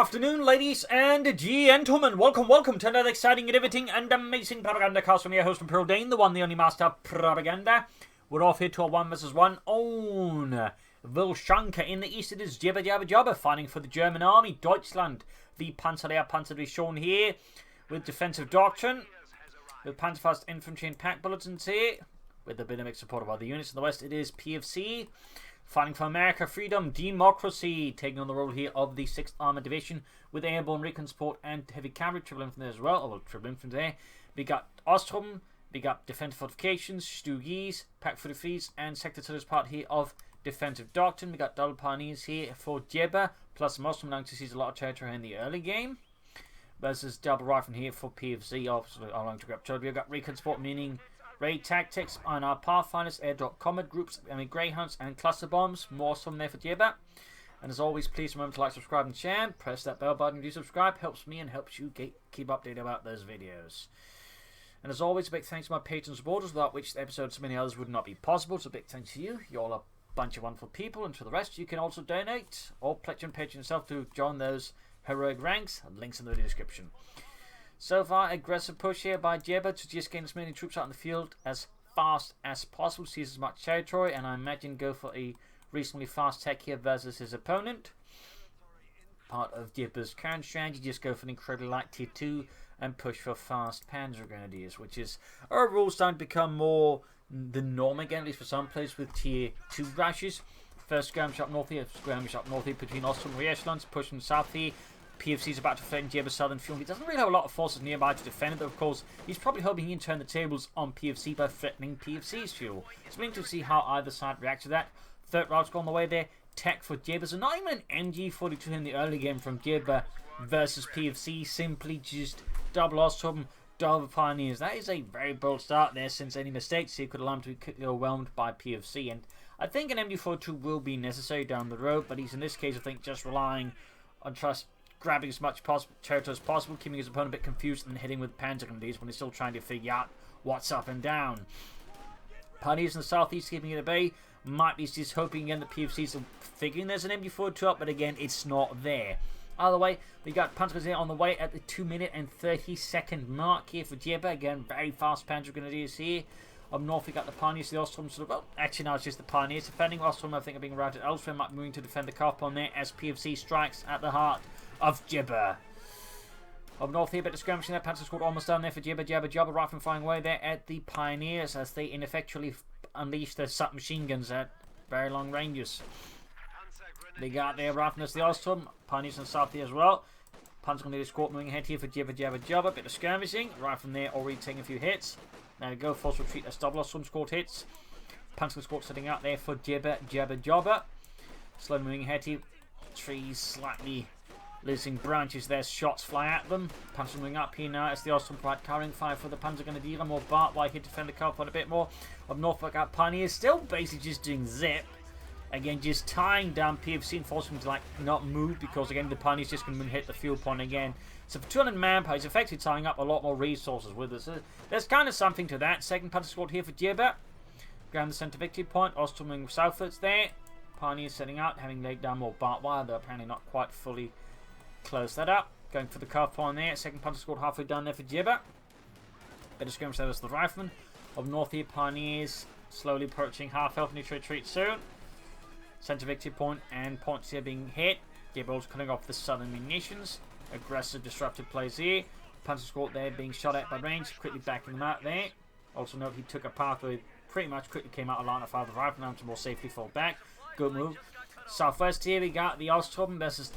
afternoon, ladies and gentlemen. Welcome to another exciting, riveting, and amazing Propagandacast from your host, Imperial Dane, the one, the only master of propaganda. We're off here to a 1 vs 1 on Vilshanka. In the east, it is JibberJabber fighting for the German army, Deutschland. The Panzer Panzer shown here with defensive doctrine, with Panzerfaust infantry and pack bulletins here, with a bit of mixed support of other units. In the west, it is PFC. Fighting for America, freedom, democracy, taking on the role here of the 6th Armored Division with airborne recon support and heavy cavalry, triple infantry as well. Well, triple infantry there. We got Ostrom, we got defensive fortifications, Stugis, Pack 43s, and Sector 2 as part here of defensive doctrine. We got double pioneers here for Jibber, plus Muslim Lang to seize a lot of territory in the early game. Versus double rifle here for PFC, obviously along to grab territory. We've got recon support, meaning raid tactics on our Pathfinders, airdrop combat groups, Greyhounds, and cluster bombs. More some there for Jibber. And as always, please remember to like, subscribe, and share. Press that bell button if you subscribe. Helps me and helps you keep updated about those videos. And as always, a big thanks to my patrons and supporters, without which the episodes of many others would not be possible. So a big thanks to you. You're all a bunch of wonderful people. And to the rest, you can also donate or pledge and Patreon yourself to join those heroic ranks. Links in the video description. So far, aggressive push here by Jibber to just gain as many troops out in the field as fast as possible, seize as much territory, and I imagine go for a reasonably fast tech here versus his opponent. Part of Jibber's current strategy, just go for an incredibly light tier 2 and push for fast Panzer Grenadiers, which is overall starting to become more the norm again, at least for some players with tier 2 rushes. First skirmish up north here, between Ostrom and re-echelons, pushing south here. PFC is about to threaten Jibber's southern fuel. He doesn't really have a lot of forces nearby to defend it, though, of course. He's probably hoping he can turn the tables on PFC by threatening PFC's fuel. It's willing to see how either side reacts to that. Third route's on the way there. Tech for Jibber. So not even an NG42 in the early game from Jibber versus PFC. Simply just double Ostrom, double Pioneers. That is a very bold start there, since any mistakes here could allow him to be quickly overwhelmed by PFC. And I think an MG42 will be necessary down the road, but he's in this case, I think, just relying on grabbing as much territory as possible, keeping his opponent a bit confused, and hitting with Panzer Grenadiers when he's still trying to figure out what's up and down. Pioneers in the southeast keeping it at bay. Might be just hoping again that PFC's figuring there's an MG42 up, but again, it's not there. Either way, we got Panzer Grenadiers on the way at the 2-minute and 30-second mark here for Jibber. Again, very fast Panzer Grenadiers here. Up north, we got the Pioneers, the Ostrom, well, actually now it's just the Pioneers defending. Ostrom, I think, are being routed elsewhere, might be moving to defend the Carpon there as PFC strikes at the heart of Jibber. Up north here, a bit of skirmishing there. Panzer squad almost down there for JibberJabber. Rifle flying away there at the Pioneers as they ineffectually unleash their submachine guns at very long ranges. They got their rifleness, the Ostrom. Pioneers in the south here as well. Panzer Grenadier squad moving ahead here for JibberJabber. Bit of skirmishing. Rifle there already taking a few hits. There we go, force retreat as double Ostrom squad hits. Panzer squad sitting out there for JibberJabber. Slowly moving ahead here. Trees slightly losing branches there, shots fly at them. Panzer moving up here now as the Ostrom provide carrying fire for the Panzer Grenadier. More Bartway here to defend the Carpon a bit more. Up north, we got Pioneers still basically just doing zip. Again, just tying down PFC and forcing them to like not move, because again the Pioneers just going to hit the fuel point again. So for 200 manpower, he's effectively tying up a lot more resources with us. So there's kind of something to that. Second Panzer squad here for Jibber. Ground the centre victory point. Ostrom moving southwards there. Pioneers setting out, having laid down more barbed wire, though apparently not quite fully close that up. Going for the Carpon there. Second Panzer squad halfway down there for Jibber. Better skirmish there as the Rifleman. Up north here, Pioneers slowly approaching half health, need to retreat soon. Centre victory point and points here being hit. Jibber's cutting off the southern munitions. Aggressive disruptive plays here. Panzer squad there being shot at by range, quickly backing them out there. Also note he took a pathway, pretty much quickly came out of line of fire of the Rifleman to more safely fall back. Good move. Southwest here we got the Ostrom versus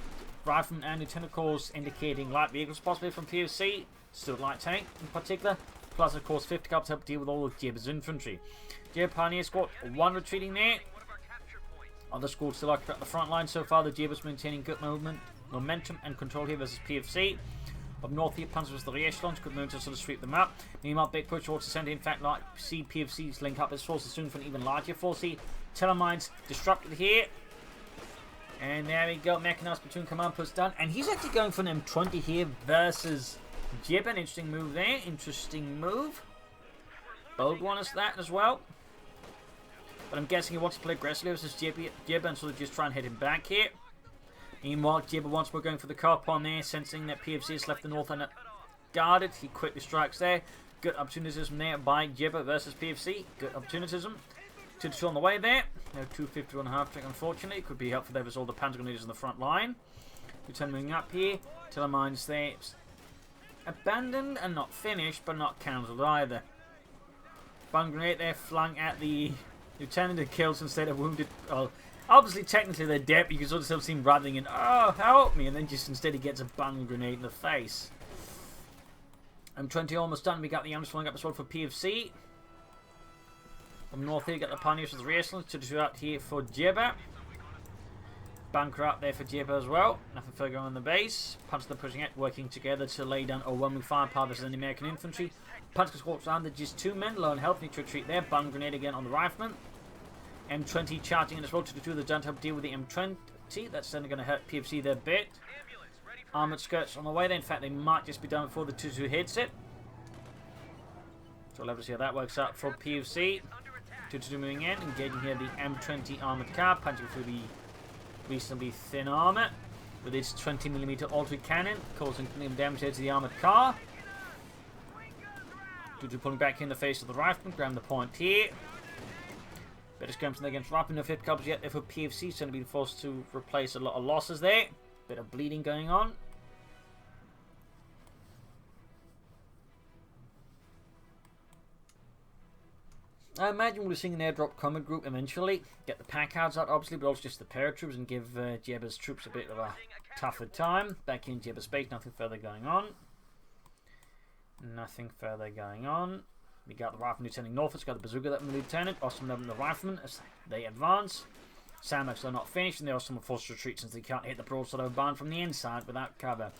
Rifleman and Lieutenant Corps indicating light vehicles possibly from PFC. Still light tank in particular. Plus of course 50 cubs to help deal with all of Jibber's infantry. Jibber Pioneer squad, one retreating there. Other squads still at the front line so far. The Jibber's maintaining good momentum and control here versus PFC. Up north here, Panzer was the re-echelons, good move to sort of sweep them up. Meanwhile, big push towards the centre. In fact, like see PFC's link up his forces soon for an even larger force here. Telemines disrupted here. And there we go, mechanized platoon command post done. And he's actually going for an M20 here versus Jibber. An interesting move there, interesting move. Bold one is that as well. But I'm guessing he wants to play aggressively versus Jibber and sort of just try and hit him back here. Meanwhile, Jibber once more going for the car on there, sensing that PFC has left the north end guarded. He quickly strikes there. Good opportunism there by Jibber versus PFC. Good opportunism. 2-2 on the way there. No 251.5 trick, unfortunately. Could be helpful there with all the panzer grenadiers in the front line. Lieutenant moving up here. Telemines there. Abandoned and not finished, but not cancelled either. Bun grenade there flung at the lieutenant and kills instead of wounded. Well, obviously, technically they're dead, but you can sort of still see him writhing in, oh, help me, and then just instead he gets a bun grenade in the face. M20 almost done. We got the arms flying up as well for PFC. From north here, got the Pioneers with the reasons to do out here for Jibber. Bunker up there for Jibber as well. Nothing further going on the base. Panzer pushing it, working together to lay down overwhelming firepower versus the American infantry. Panzer squads under just 2 men, low and health, need to retreat there. Bun grenade again on the rifleman. M20 charging in as well to the 2 that don't help deal with the M20. That's certainly going to hurt PFC there a bit. Armoured skirts on the way there. In fact, they might just be done before the 2-2 hits it. So we'll have to see how that works out for PFC. 2-2 moving in, engaging here the M20 armoured car, punching through the reasonably thin armour with its 20mm artillery cannon, causing damage to the armoured car. 2-2 pulling back in the face of the rifleman, grab the point here. Better scrums against rifleman, no fit coverage yet there for PFC, so being forced to replace a lot of losses there. Bit of bleeding going on. I imagine we'll be seeing an airdrop combat group eventually. Get the packouts out, obviously, but also just the paratroops and give Jibber's troops a bit of a tougher time. Back in Jibber's space, nothing further going on. Nothing further going on. We got the rifleman lieutenant Norfolk's got the bazooka that lieutenant. Awesome the rifleman as they advance. Sandbags are not finished, and they also forced to retreat since they can't hit the broadside of a barn from the inside without cover.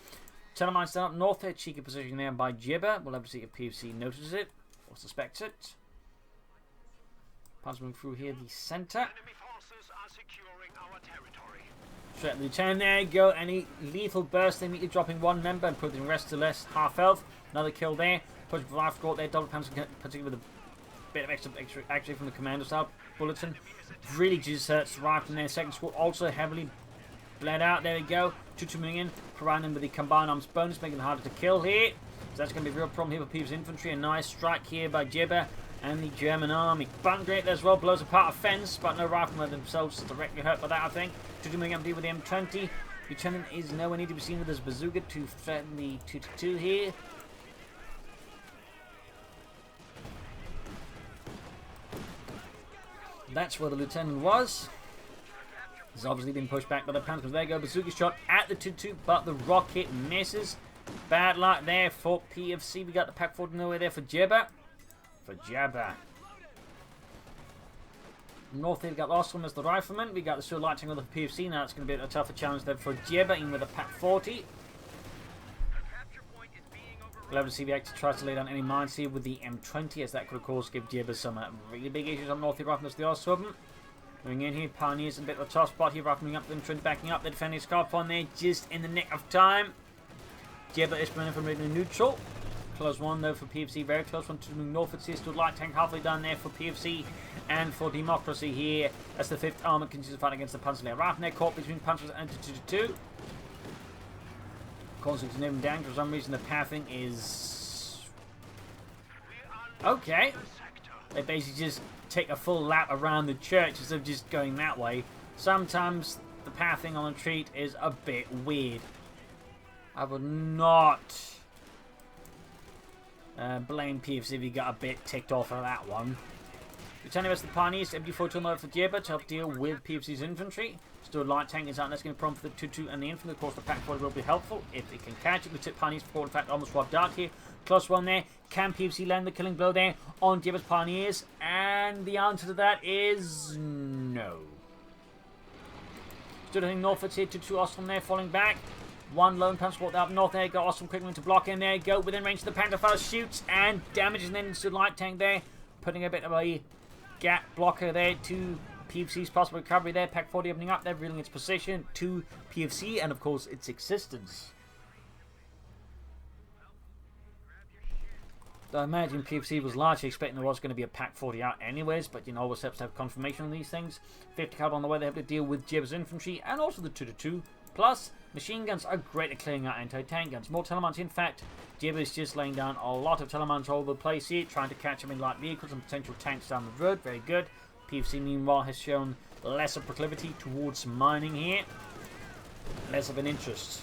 Telemines down up north there, cheeky position there by Jibber. We'll have to see if PFC notices it or suspects it. Panzer moving through here, the centre. Straight at the lieutenant, there you go. Any lethal burst, they immediately dropping 1 member and putting the rest to less half health. Another kill there. Push the rifle squad there, double panzer, particularly with a bit of extra actually from the commando style bulletin. Really just hurts the rifle there. Second squad also heavily bled out. There we go. 2-2 moving in, providing them with the combined arms bonus, making it harder to kill here. So that's going to be a real problem here for People's infantry. A nice strike here by Jibber and the German army. Bun grenade as well, blows apart a fence, but no riflemen themselves directly hurt by that, I think. 2-2 moving up to deal with the M20. Lieutenant is nowhere near to be seen with his bazooka to threaten the 2-2 here. That's where the lieutenant was. He's obviously been pushed back by the Panthers. There you go, bazooka shot at the 2-2, but the rocket misses. Bad luck there for PFC. We got the Pack 40 nowhere there for Jibber. North here we got Ostrom as the rifleman. We got the still lighting with the PFC. Now it's going to be a tougher challenge there for Jibber, even with a Pack 40. We'll have to see if he actually tries to lay down any mines here with the M20, as that could of course give Jibber some really big issues on North here. Rifleman as the Ostrom. Moving in here, Pioneers in a bit of a tough spot here. Rifleman up, the M20 backing up. They're defending Scarf on there just in the nick of time. Jibber is running from really neutral. Close one though for PFC, very close one to Norfolk. Here still light tank halfway done there for PFC and for Democracy here as the 5th Armoured continues to fight against the Panzer Riflemen. Caught between Panzers and 2-2. Causing some name down for some reason. The pathing is okay. They basically just take a full lap around the church instead of just going that way. Sometimes the pathing on the retreat is a bit weird. I would not blame PFC if he got a bit ticked off of that one. Returning us the Pioneers, MD4 to for Jibber to help deal with PFC's infantry. Still light tank is out, and that's going to prompt for the 2-2 and the infantry. Of course, the Pack 40 will be helpful if it can catch it. We tip Pioneers forward, in fact, almost wiped out here. Close one there. Can PFC land the killing blow there on Jibber's Pioneers? And the answer to that is no. Still hitting Norfolk here, 2-2 Ostrom there, falling back. 1 lone punch squad up north there. Got Ostrom quickly to block in there. Go within range of the Panther first, shoots and damages, and then into the light tank there, putting a bit of a gap blocker there to PFC's possible recovery there. Pack 40 opening up there, revealing its position to PFC and of course its existence. I imagine PFC was largely expecting there was going to be a Pack 40 out anyways, but you know, always have to have confirmation on these things. 50 caliber on the way, they have to deal with Jibber's infantry and also the 2-2 Plus, machine guns are great at clearing out anti-tank guns. More Telemans, in fact, Jibber is just laying down a lot of Telemans all over the place here, trying to catch them in light vehicles and potential tanks down the road. Very good. PFC, meanwhile, has shown lesser proclivity towards mining here. Less of an interest.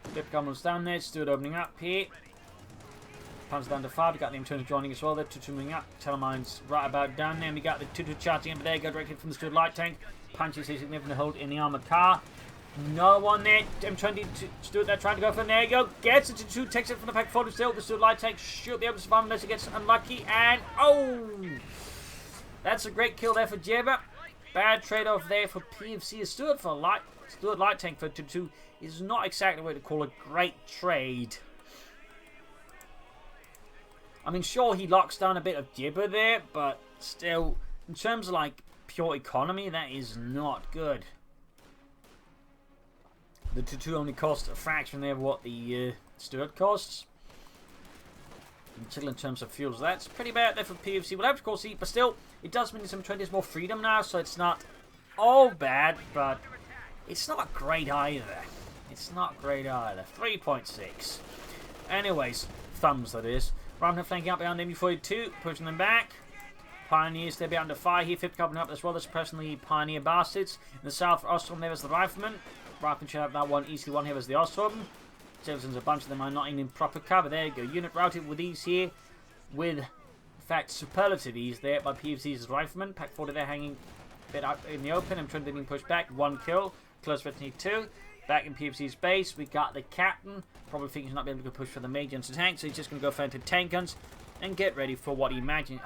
Flip Goblins down there, Stewart opening up here. Panzer down to 5, we got the M20 joining as well, they're 2-2 moving up. Telemines right about down there, and we got the 2-2 charging over there, go directly from the Stewart light tank. Punches a significant hold in the armoured car. No one there, M20 Stewart there trying to go for it, there you go. Gets it to 2, takes it from the pack forward still. The Stewart light tank should be able to survive unless it gets unlucky, and oh! That's a great kill there for Jibber. Bad trade-off there for PFC. Stewart light tank for 2-2 is not exactly what to call a great trade. I mean, sure, he locks down a bit of Jibber there, but still, in terms of, like, pure economy, that is not good. The 2-2 only cost a fraction there of what the Stewart costs. Particularly in terms of fuels, that's pretty bad there for PFC. We'll have to, of course, see, but still, it does mean some 20s more freedom now, so it's not all bad, but it's not great either. It's not great either. 3.6. Anyways, thumbs, that is. Rather than flanking up behind MU-42, pushing them back. Pioneers, they're behind the fire here. 5th Company up as well. That's pressing the Pioneer bastards. In the south, Ostrom, there was the Rifleman. Rifleman should have that one easily. One here was the Ostrom. Jefferson's a bunch of them are not even in proper cover. There you go. Unit routed with ease here. With, in fact, superlative ease there by PFC's Rifleman. Pack 40 there hanging a bit out in the open. I'm trying to be pushed back. 1 kill. Close 52. Back in PFC's base, we got the captain. Probably thinking he's not being able to push for the major into tank, so he's just going to go for anti-tank guns and get ready for what I imagine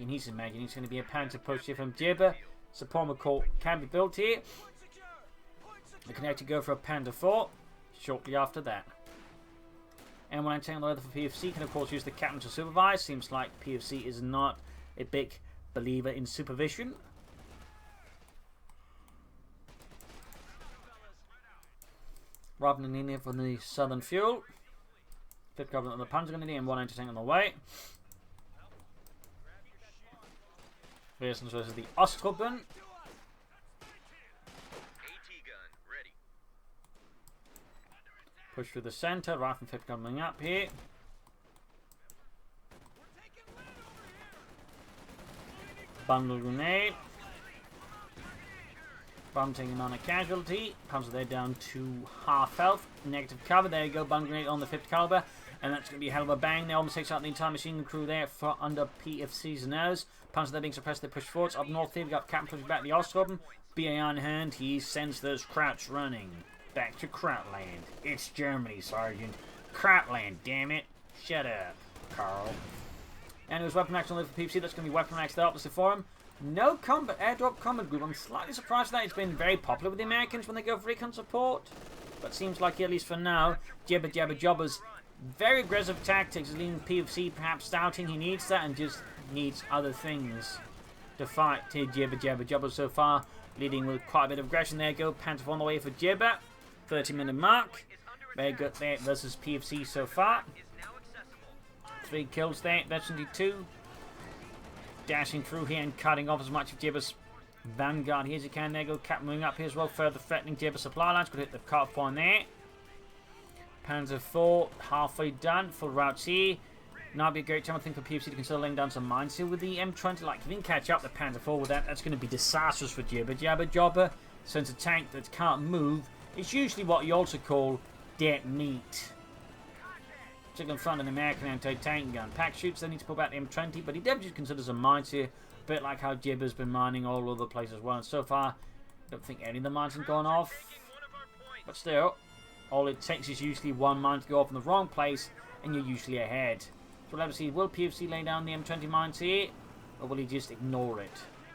he's going to be a Panzer push here from Jibber. Support McCall can be built here. The connector go for a Panda 4 shortly after that. And when I'm taking the weather for PFC, can of course use the captain to supervise. Seems like PFC is not a big believer in supervision. Robin in here for the southern fuel. 5th Government on the Panzer Grenadier and 1 anti-tank on the way. Versus the Osttruppen. Push through the center. Rifle 5th coming up here. Bundle grenade. Bomb taking on a casualty. Panzer there down to half health. Negative cover. There you go. Bundle grenade on the 5th caliber. And that's going to be a hell of a bang. They almost takes out the entire machine gun crew there for under PFC's nose. Panzer there being suppressed. They push forwards. Up north here, we got Captain pushing back the Ostrom. BA on hand. He sends those Krauts running. Back to Krautland. It's Germany, Sergeant. Krautland, damn it. Shut up, Carl. And it was weapon action for PFC. That's going to be weapon action opposite for him. No combat, airdrop combat group. I'm slightly surprised that it's been very popular with the Americans when they go for recon support. But seems like, at least for now, JibberJabber's very aggressive tactics is leaving PFC perhaps doubting he needs that and just needs other things to fight JibberJabber so far, leading with quite a bit of aggression. There you go, Panther on the way for Jibber. 30-minute mark. Very good there versus PFC so far. 3 kills there, that's 22. Dashing through here and cutting off as much of Jibber's vanguard here as you can. There you go, Cap moving up here as well, further threatening Jibber's supply lines. Could hit the cut point there. Panzer 4 halfway done, full routes here. Now be a great time I think for PFC to consider laying down some mines here with the M20. Like, if you didn't catch up the Panzer 4 with that, that's going to be disastrous for JibberJabber. Since a tank that can't move, it's usually what you also call dead meat. Stick in front of an American anti-tank gun. Pack shoots, they need to pull back the M20, but he definitely considers some mines here. A bit like how Jibber's been mining all over the place as well. And so far, I don't think any of the mines have gone off. But still, all it takes is usually one mine to go off in the wrong place, and you're usually ahead. So we'll have to see, will PFC lay down the M20 mines here, or will he just ignore it?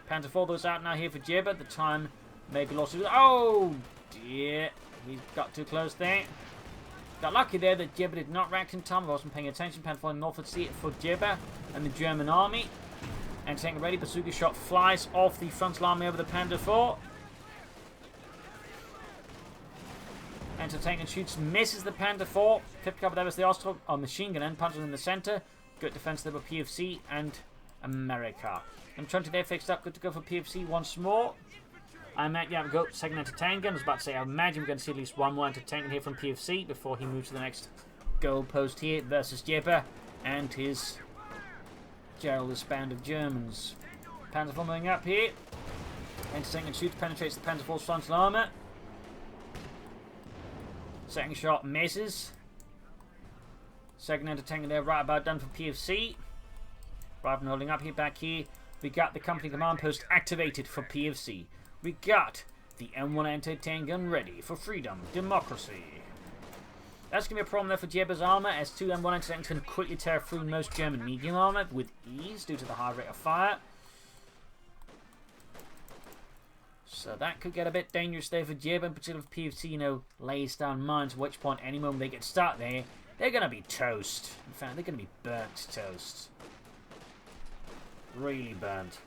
Panzer 4 goes out now here for Jibber. The time may be lost. Oh, dear. He got too close there. Got lucky there that Jibber did not react in time. I wasn't paying attention. Panzer 4 north see it for Jibber and the German army. And tank ready. Bazooka shot flies off the frontal army over the Panda 4. Anti-tank and shoots, misses the Panda 4. 5th cover there was the Ostrom, machine gun and Panzer in the center. Good defense there by PFC and America. M20 there fixed up, good to go for PFC once more. I might go second anti-tank gun. I was about to say, I imagine we're going to see at least one more anti-tank gun here from PFC before he moves to the next goal post here versus Jibber and his Gerald's band of Germans. Panzer following up here. Anti-tank gun shoots, penetrates the Panzer IV's frontal armour. Second shot misses. Second anti-tank gun there, right about done for PFC. Right and holding up here, back here. We got the company command post activated for PFC. We got the M1 anti-tank gun ready for freedom, democracy. That's going to be a problem there for Jibber's armour, as two M1 anti-tanks can quickly tear through most German medium armour with ease due to the high rate of fire. So that could get a bit dangerous there for Jibber, in particular if PFC, lays down mines, at which point any moment they get stuck there, they're going to be toast. In fact, they're going to be burnt toast. Really burnt.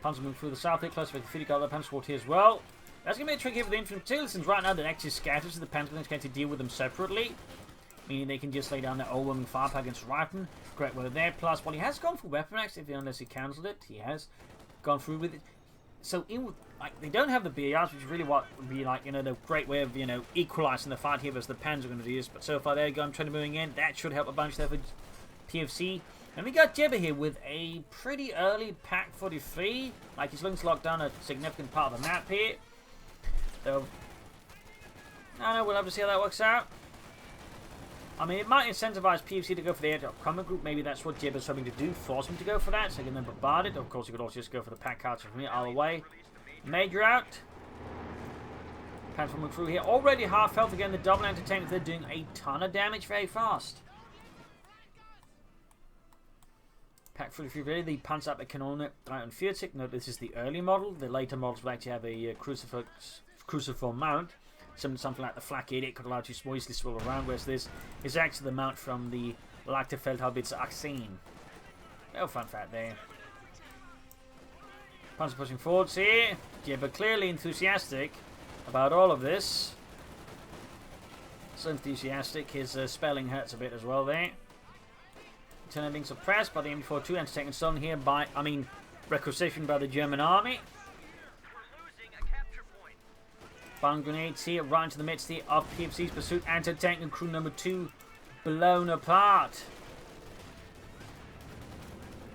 Panzer moving through the south here, close to the 50 got the Panzer squad here as well. That's going to be a trick here for the infantry, since right now they're actually scattered, so the Pentagon's going to deal with them separately. Meaning they can just lay down their overwhelming firepower against Reiten. Great weather there, plus, well, he has gone for weapon axe, unless he cancelled it. He has gone through with it. So, they don't have the BARs, which is really what would be the great way of, equalising the fight here versus the Panzer are going to do this. But so far, there you go, I'm trying to moving in. That should help a bunch there for PFC. And we got Jibber here with a pretty early Pack 43. He's looking to lock down a significant part of the map here. So, I don't know, we'll have to see how that works out. I mean, it might incentivize PFC to go for the airdrop combat group. Maybe that's what Jibber's hoping to do, force him to go for that, so he can then bombard it. Of course, he could also just go for the pack cards from here, either way. Major out. Panzer moving through here. Already half health again. The double anti-tank, they're doing a ton of damage very fast. Pack 43 ready. The Panzer up at Kanone on Vierzig. Note this is the early model. The later models will actually have a cruciform mount. Something like the Flak 88 could allow you to easily swivel around, whereas this is actually the mount from the Leichter Feldhaubitze 18. No fun fact there. Panzer pushing forwards here. Jibber clearly enthusiastic about all of this. So enthusiastic, his spelling hurts a bit as well there. Lieutenant being suppressed by the M42 and taken stolen here by, requisitioned by the German army. Bomb grenades here, right into the midst here of PFC's pursuit. Anti-tank and crew number 2 blown apart.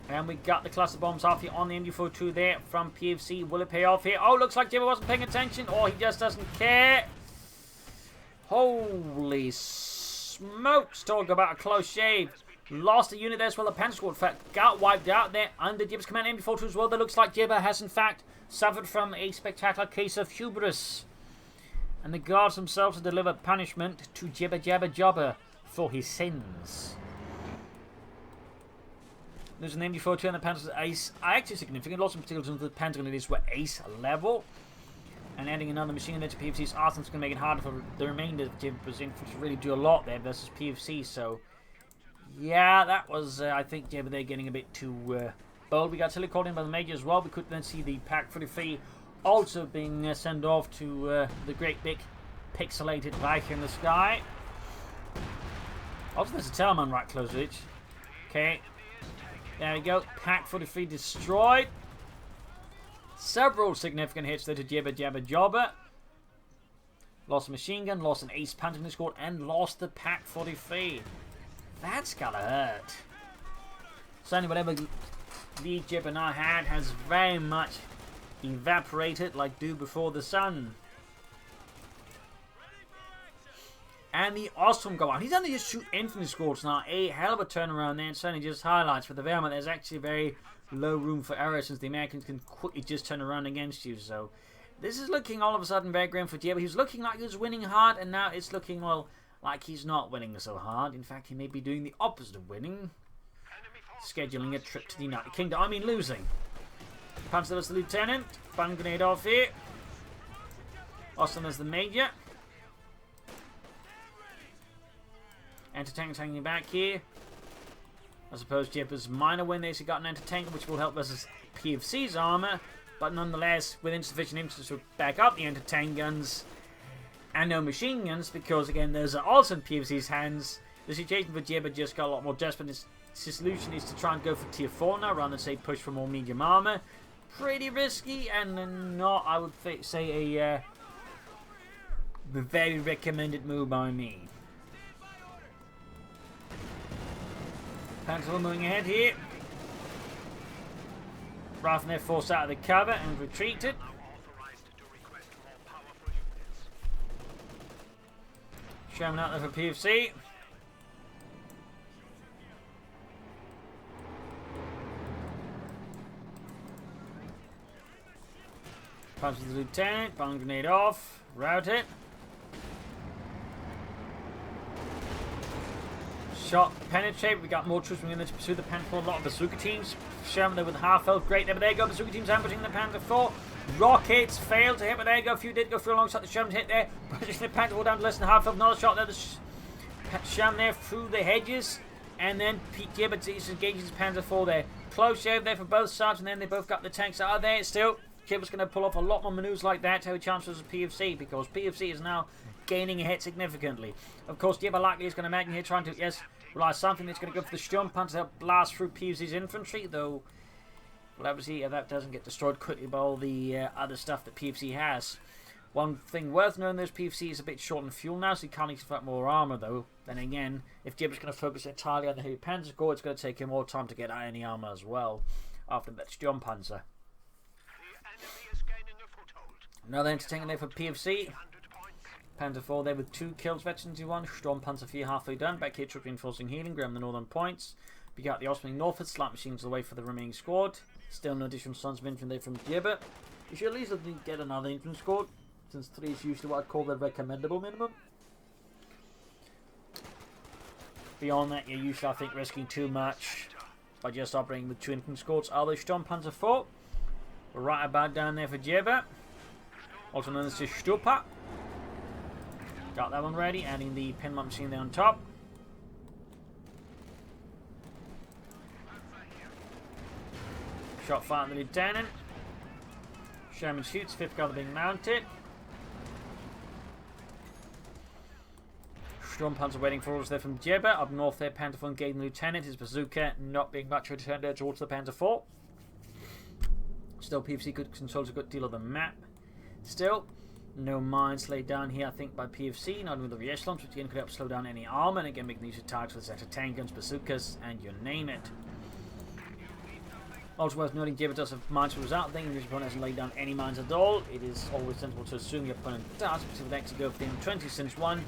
And we got the cluster bombs off here on the MD42 there from PFC. Will it pay off here? Oh, looks like Jibber wasn't paying attention, or he just doesn't care. Holy smokes, talk about a close shave. Lost a unit there as well. The Panzer squad got wiped out there under Jibber's command. MD42 as well. That looks like Jibber has in fact suffered from a spectacular case of hubris. And the guards themselves have delivered punishment to JibberJabber for his sins. There's an MD42 and the Panzer's ace. Actually significant. Lots of materials into the Pentagon it is were ace level. And adding another machine gun to PFC's arsenal is going to make it harder for the remainder of Jibber's infantry to really do a lot there versus PFC. So, yeah, that was, I think, Jibber there getting a bit too bold. We got silly called in by the Major as well. We could then see the Pack 43 also being sent off to the great big pixelated Reich in the sky. Also, there's a Telemann right close to it. Okay. There we go. Pack 43 destroyed. Several significant hits there to JibberJabber. Lost a machine gun, lost an ace Panther squad, and lost the Pack 43. That's gotta hurt. Certainly whatever lead Jibber now had has very much evaporated like dew before the sun. And the Ostrom go out. He's only just shoot infantry squads now. A hell of a turnaround there, and certainly just highlights for the Wehrmacht. There's actually very low room for error since the Americans can quickly just turn around against you. So this is looking all of a sudden very grim for Jibber. He was looking like he was winning hard, and now it's looking, well, like he's not winning so hard. In fact, he may be doing the opposite of winning. Scheduling a trip to the United Kingdom. I mean losing. Panzer as the lieutenant. Bang grenade off here. Austin as the major. Anti-tank hanging back here. I suppose Jibber's minor win there. He got an anti-tank which will help versus PFC's armor. but nonetheless, with insufficient infantry to back up the anti-tank guns and no machine guns, because again, those are also in PFC's hands, the situation for Jibber just got a lot more desperate. His solution is to try and go for tier 4 now, rather than say push for more medium armor. Pretty risky, and not, I would say, a very recommended move by me. Panzer moving ahead here. Rifling their force out of the cover and retreated. Sherman out there for PFC. Punch the lieutenant, bomb grenade off, route it. Shot penetrate, we got more troops moving in to pursue the Panther 4. A lot of bazooka teams. Sherman there with half health, great there, but there you go, bazooka teams ambushing the Panther 4. Rockets failed to hit, but there you go, a few did go through alongside the Sherman hit there. Pushing the Panther 4 down to less than half health, another shot there, the Sherman there through the hedges. And then Jibber is engaging his Panther 4 there. Close shave there for both sides, and then they both got the tanks out of there still. Jibber's going to pull off a lot more maneuvers like that to have a chance versus PFC, because PFC is now gaining ahead significantly. Of course, Jibber likely is going to imagine here trying to, yes, rely something that's going to go for the Sturm Panzer to help blast through PFC's infantry, though, well, obviously, that doesn't get destroyed quickly by all the other stuff that PFC has. One thing worth knowing is PFC is a bit short on fuel now, so he can't expect more armor, though. Then again, if Jibber's going to focus entirely on the heavy Panzer Corps, it's going to take him more time to get any armor as well, after that Sturm Panzer. Another entertaining there for PFC. Panther 4 there with 2 kills, veterans in 1. Storm Panzer 4 halfway done. Back here, troop reinforcing healing, grabbing the northern points. We got the Osprey northward, slight machines away for the remaining squad. Still no additional sons of infantry there from Jibber. You should at least get another infantry squad, since 3 is usually what I'd call the recommendable minimum. Beyond that, you're usually, I think, risking too much by just operating with 2 infantry squads. Although Storm Panzer 4, we're right about down there for Jibber. Also known as the Stupa. Got that one ready, adding the pinmont machine there on top. Shot fired at the lieutenant. Sherman shoots, 5th gunner being mounted. Storm Panzer waiting for orders there from Jibber. Up north there, Panther 4 engaging the lieutenant. His bazooka not being much returned there towards the Panther 4. Still, PFC controls a good deal of the map. Still, no mines laid down here, I think, by PFC, not with the re-echelons, which again could help slow down any armor, and again making use of targets with anti-tank guns, bazookas, and you name it. Also worth noting, Jibber does have mines to result. Thinking his opponent hasn't laid down any mines at all. It is always sensible to assume your opponent does, because if they actually go for the M20 since 1,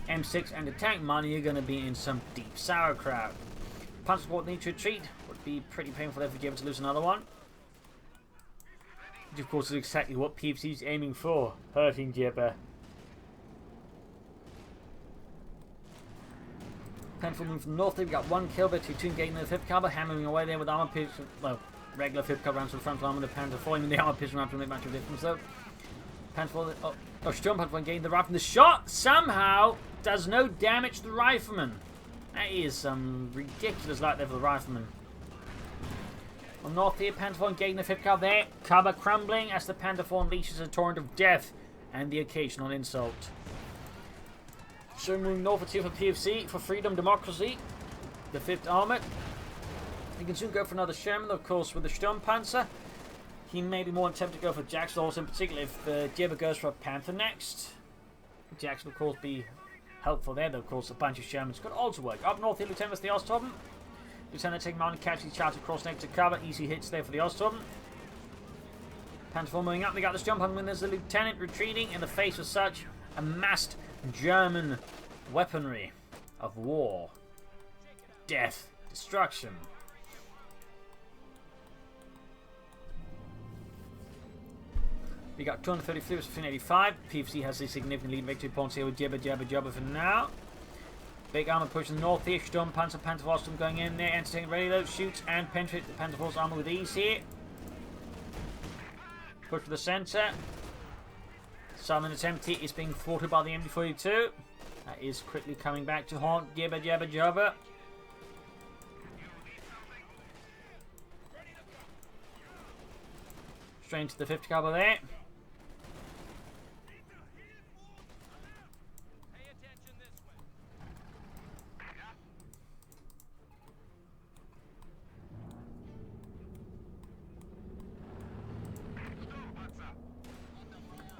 M6 and the tank mine, you're going to be in some deep sauerkraut. Panzer Squad need to retreat. Would be pretty painful there for Jibber to lose another one. Which of course is exactly what PFC is aiming for, hurting Jibber. Panther moving from north there, we got 1 kill, but 2 engaging the 5th caliber, hammering away there with armor piercing, well, regular 5th caliber rounds to the front arm of the Panther 4, even the armor piercing round to make much of a difference though. Panther 4, Sturm Panther 4 engaging the rifleman. The shot somehow does no damage to the rifleman. That is some ridiculous light there for the rifleman. On north here, Panther 4 engaging the 5th caliber there. Cover crumbling as the Panther 4 unleashes a torrent of death and the occasional insult. So moving north here for PFC, for freedom, democracy. The 5th Armoured. You can soon go for another Sherman, of course, with the Sturm Panzer. He may be more tempted to go for Jackson, also in particular if Jibber goes for a Panther next. Jackson, of course, be helpful there, though, of course, a bunch of Shermans could also work. Up north here, Lieutenant with the Osthoben. Lieutenant taking mountain, catching charge across next to cover. Easy hits there for the Osthoben. Panther 4 moving up. They got this jump on when there's the Lieutenant retreating in the face of such amassed German weaponry of war. Death. Destruction. We got 233 versus 385. PFC has a significant lead victory points here with JibberJabber for now. Big armor pushing north here. Sturm Panzer, Panther 4 going in there. Entertaining ready load, shoots and penetrate the Panther 4's armor with ease here. Push to the center. Southern attempt here is being thwarted by the MD42. That is quickly coming back to haunt JibberJabber. Straight into the 50 caliber there.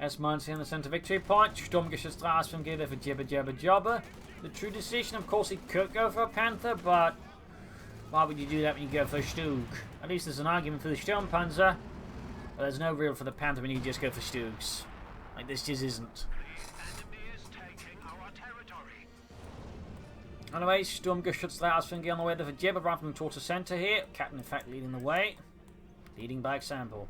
S-minus in the centre victory point. Sturmgeschützstraße geht er für JibberJabber. The true decision, of course, he could go for a Panther, but why would you do that when you go for a Stug? At least there's an argument for the Sturmpanzer, but there's no real for the Panther when you just go for Stugs. Like, this just isn't. Anyway, Sturmgeschützstraße on the way there for Jibber, right from towards the centre here. Captain, in fact, leading the way. Leading by example.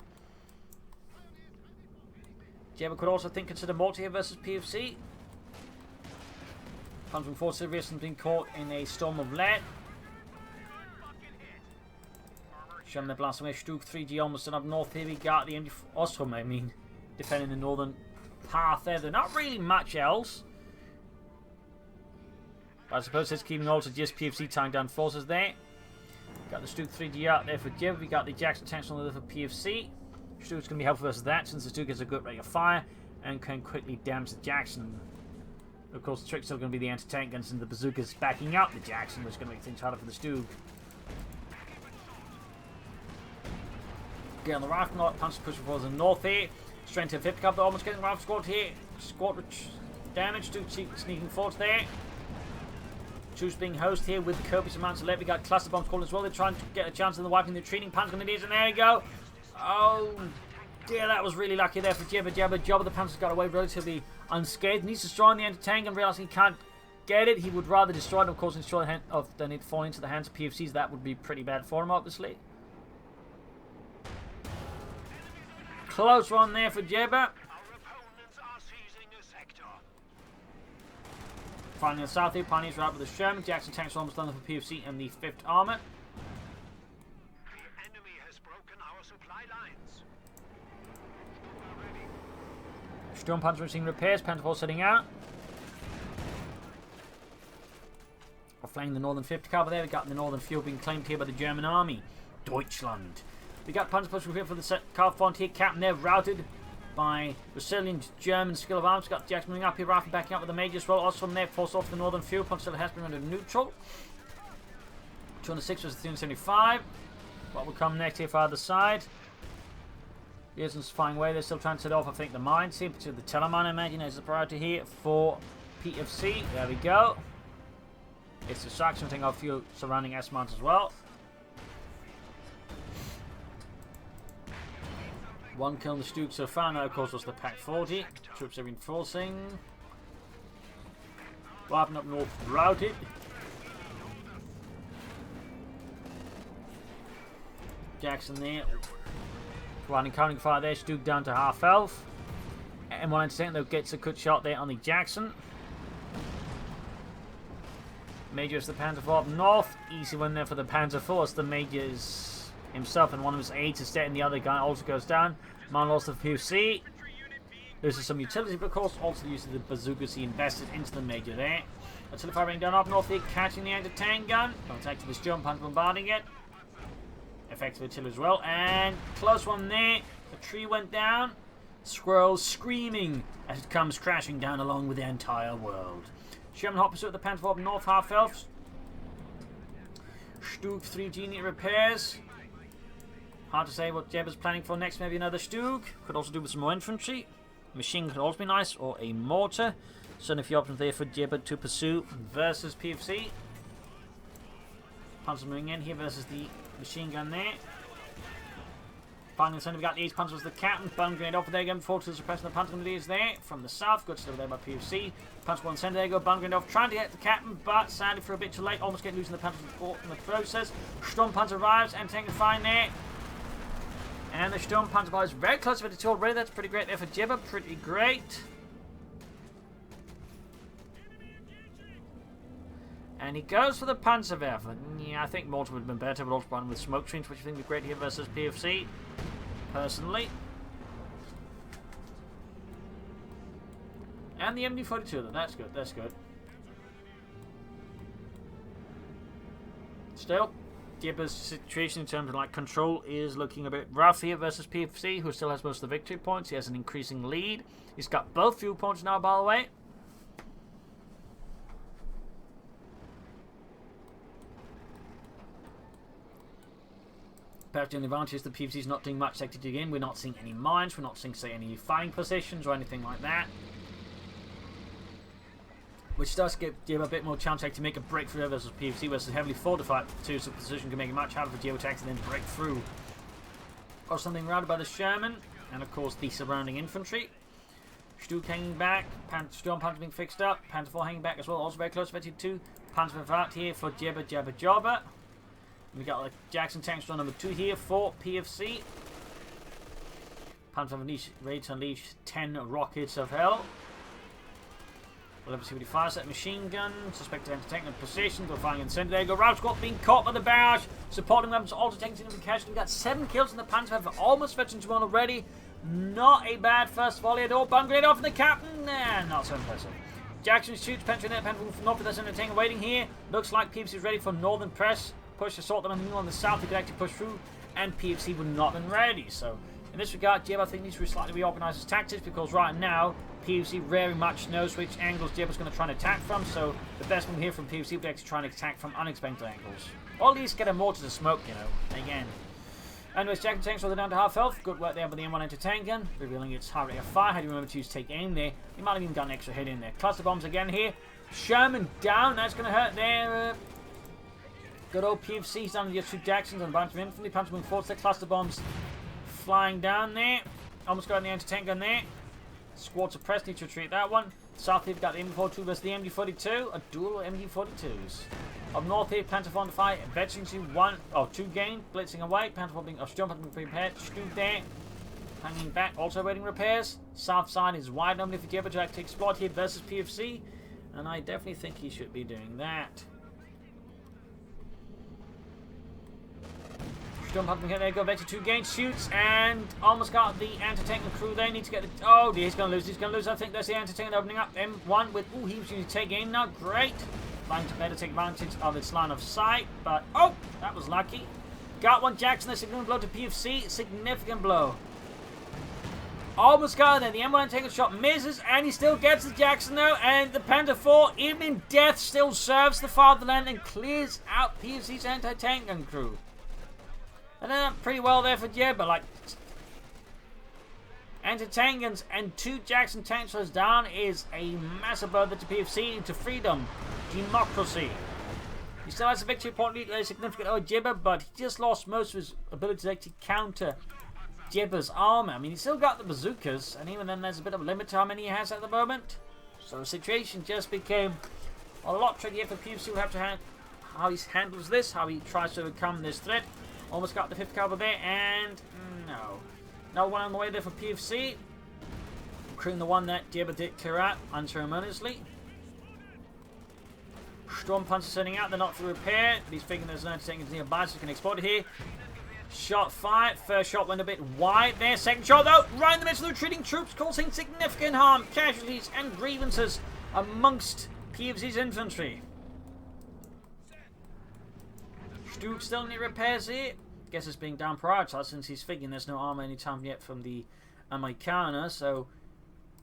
Jibber could also consider multi here versus PFC. 104 Sirius has been caught in a storm of lead. Showing the blast away. Stug 3G almost up north here. We got the MG Ostrom, defending the northern path there. They're not really much else. But I suppose it's keeping also just PFC tying down forces there. Got the Stug 3G out there for Jibber. We got the Jackson tanks on the other for PFC. Stug's going to be helpful versus that, since the Stug gets a good rate of fire and can quickly damage the Jackson. Of course, the trick's still going to be the anti-tank guns, and the bazookas backing up the Jackson, which is going to make things harder for the Stug. Get on the rifle, not punch pushing towards the north here. Straight to 50 cover, almost getting the rifle squad here. Squad damage, Stug sneaking forward there. Stug's being hosted here with copious amounts of lead. We got cluster bombs called as well. They're trying to get a chance of the wiping the retreating Panzer Grenadiers, and there you go. Oh dear, that was really lucky there for JibberJabber. Jobber the Panzer's got away relatively unscathed. Needs to destroy the anti-tank and realizing he can't get it. He would rather destroy it, of course, than it fall into the hands of PFCs. That would be pretty bad for him, obviously. Close one there for Jibber. Finally, on the south here, Pioneers are out with the Sherman. Jackson tanks are almost done for PFC and the 5th Armour. Sturmpanzer receiving repairs, Panther 4 setting out. We're flanking the northern 50 caliber there. We got the northern field being claimed here by the German army. Deutschland. We got Panzer pushing here for the car front here. Captain there routed by resilient German skill of arms. Got Jackson moving up here, Rifle backing up with the major as well. Also from there, forced off the northern field. Punch still has been under neutral. 206 versus 375. What will come next here for either side? Isn't flying away. They're still trying to set off, I think, the mines here. To the Telemine, I imagine, is the priority here for PFC. There we go. It's distraction. I think a few surrounding S-mounts as well. One kill on the Stug so far. Now, of course, was the Pack 40. Troops are reinforcing. Weapon up north routed. Jackson there. Providing counting fire there, Stug down to half health. And one anti-tank though gets a good shot there on the Jackson. Major is the Panzer IV up north. Easy win there for the Panzer Force. The Major's himself and one of his aides is dead, and the other guy also goes down. Man lost the PFC. Loses some utility, but of course also uses the bazookas he invested into the Major there. Artillery firing down up north here, catching the anti-tank gun. Contact to the Sturmpanzer bombarding it. Effective artillery as well, and close one there. The tree went down. Squirrels screaming as it comes crashing down along with the entire world. Sherman hot pursuit of the Panther up north, half health. Stug 3G need repairs. Hard to say what Jeb is planning for next. Maybe another Stug. Could also do with some more infantry. Machine could also be nice, or a mortar. So a few options there for Jibber to pursue versus PFC. Panzer moving in here versus the machine gun there. Finally, the center, we got the Ace Panzer as the captain. Bun grenade off there again before to suppressing the Panzer Grenadiers there from the south. Good stuff there by PFC. Panzer 1 center, there you go. Bun grenade off, trying to hit the captain, but sadly for a bit too late. Almost getting losing the Panzer support in the process. Sturmpanzer arrives and taking fine there. And the Sturmpanzer boys very close to the 2 already. That's pretty great there for Jibber. Pretty great. And he goes for the Panzerwerfer. Yeah, I think Mortar would have been better, but also one with smoke screens, which I think would be great here versus PFC, personally. And the MD-42, then. That's good, that's good. Still, Jibber's situation in terms of like control is looking a bit rough here versus PFC, who still has most of the victory points. He has an increasing lead. He's got both fuel points now, by the way. Perhaps the only advantage is the PFC is not doing much sector digging. We're not seeing any mines. We're not seeing, say, any firing positions or anything like that. Which does give Jibber a bit more chance to make a breakthrough versus PFC, versus heavily fortified position can make it much harder for Jibber to actually then break through. Or something routed by the Sherman, and of course the surrounding infantry. Stuke hanging back, Storm Panther being fixed up, Panther 4 hanging back as well, also very close to 2. Panther out here for JibberJabber. We got like Jackson tanks on number 2 here for PFC. Panther ready to unleash 10 rockets of hell. We'll have to see what he fires at machine gun. Suspected anti-tank in position. Go firing in the center. There you go. Route squad being caught by the barrage. Supporting weapons. All tanks in the casualty. We got 7 kills in the Panther. Have almost fetched into 1 already. Not a bad first volley at all. Bungrade off in the captain. Nah, not so impressive. Jackson shoots. Penetrating Panther from north with us anti-tank waiting here. Looks like PFC is ready for northern press. Push assault them on the south. They could actually push through. And PFC would not have been ready. So in this regard, Jibber I think needs to slightly reorganize his tactics, because right now PFC very much knows which angles Jibber's going to try and attack from, so the best move here from PFC would be actually trying to attack from unexpected angles. Or at least get a mortar to smoke, you know, again. Anyways, Jackson tanks are down to half health. Good work there by the M1 anti-tank gun, revealing its high rate of fire. Had to remember to use take aim there. He might have even got an extra hit in there. Cluster bombs again here. Sherman down, that's going to hurt there. Good old PFC's down to just 2 Jacksons and a bunch of infantry. Punch moving forward, the cluster bombs flying down there. Almost got the anti-tank gun there. Squad suppressed, need to retreat that one. South here, got the MG42 versus the MG42. A duel of MG42s. Up north here, Panther 4 on the fight. Veterans 2 gained. Blitzing away. Panther 4 being jumping being prepared. Stuke there. Hanging back, also waiting repairs. South side is wide open for Jibber to actually exploit here versus PFC. And I definitely think he should be doing that. Jump up and here, there you go, Vector 2 gains, shoots, and almost got the anti-tank and crew there. Need to get the, oh dear, he's going to lose, I think. There's the anti-tank opening up, M1 with, ooh, he was going to take aim now, great. Trying to better take advantage of its line of sight, but, oh, that was lucky. Got one Jackson, a significant blow to PFC, significant blow. Almost got there, the M1 anti-tank shot misses, and he still gets the Jackson though, and the Panther 4, even in death, still serves the fatherland and clears out PFC's anti-tank gun crew. And pretty well there for Jibber, like anti-tank guns and 2 Jackson tanks down is a massive blow to PFC, to freedom, democracy. He still has a victory point lead, a significant over Jibber, but he just lost most of his ability to actually counter Jibber's armor. I mean, he's still got the bazookas, and even then there's a bit of a limit to how many he has at the moment. So the situation just became a lot trickier for PFC. We'll have to how he handles this, how he tries to overcome this threat. Almost got the 5th caliber there, and no. No one on the way there for PFC. Including the one that Jibber did clear out unceremoniously. Storm Punch is sending out, they're not for repair. But he's thinking there's no seconds nearby, so he can exploit it here. Shot fired. First shot went a bit wide there. Second shot, though, right in the midst of the retreating troops, causing significant harm, casualties, and grievances amongst PFC's infantry. Stuke still need repairs here. Guess it's being down prioritized since he's figuring there's no armor anytime yet from the Americana, so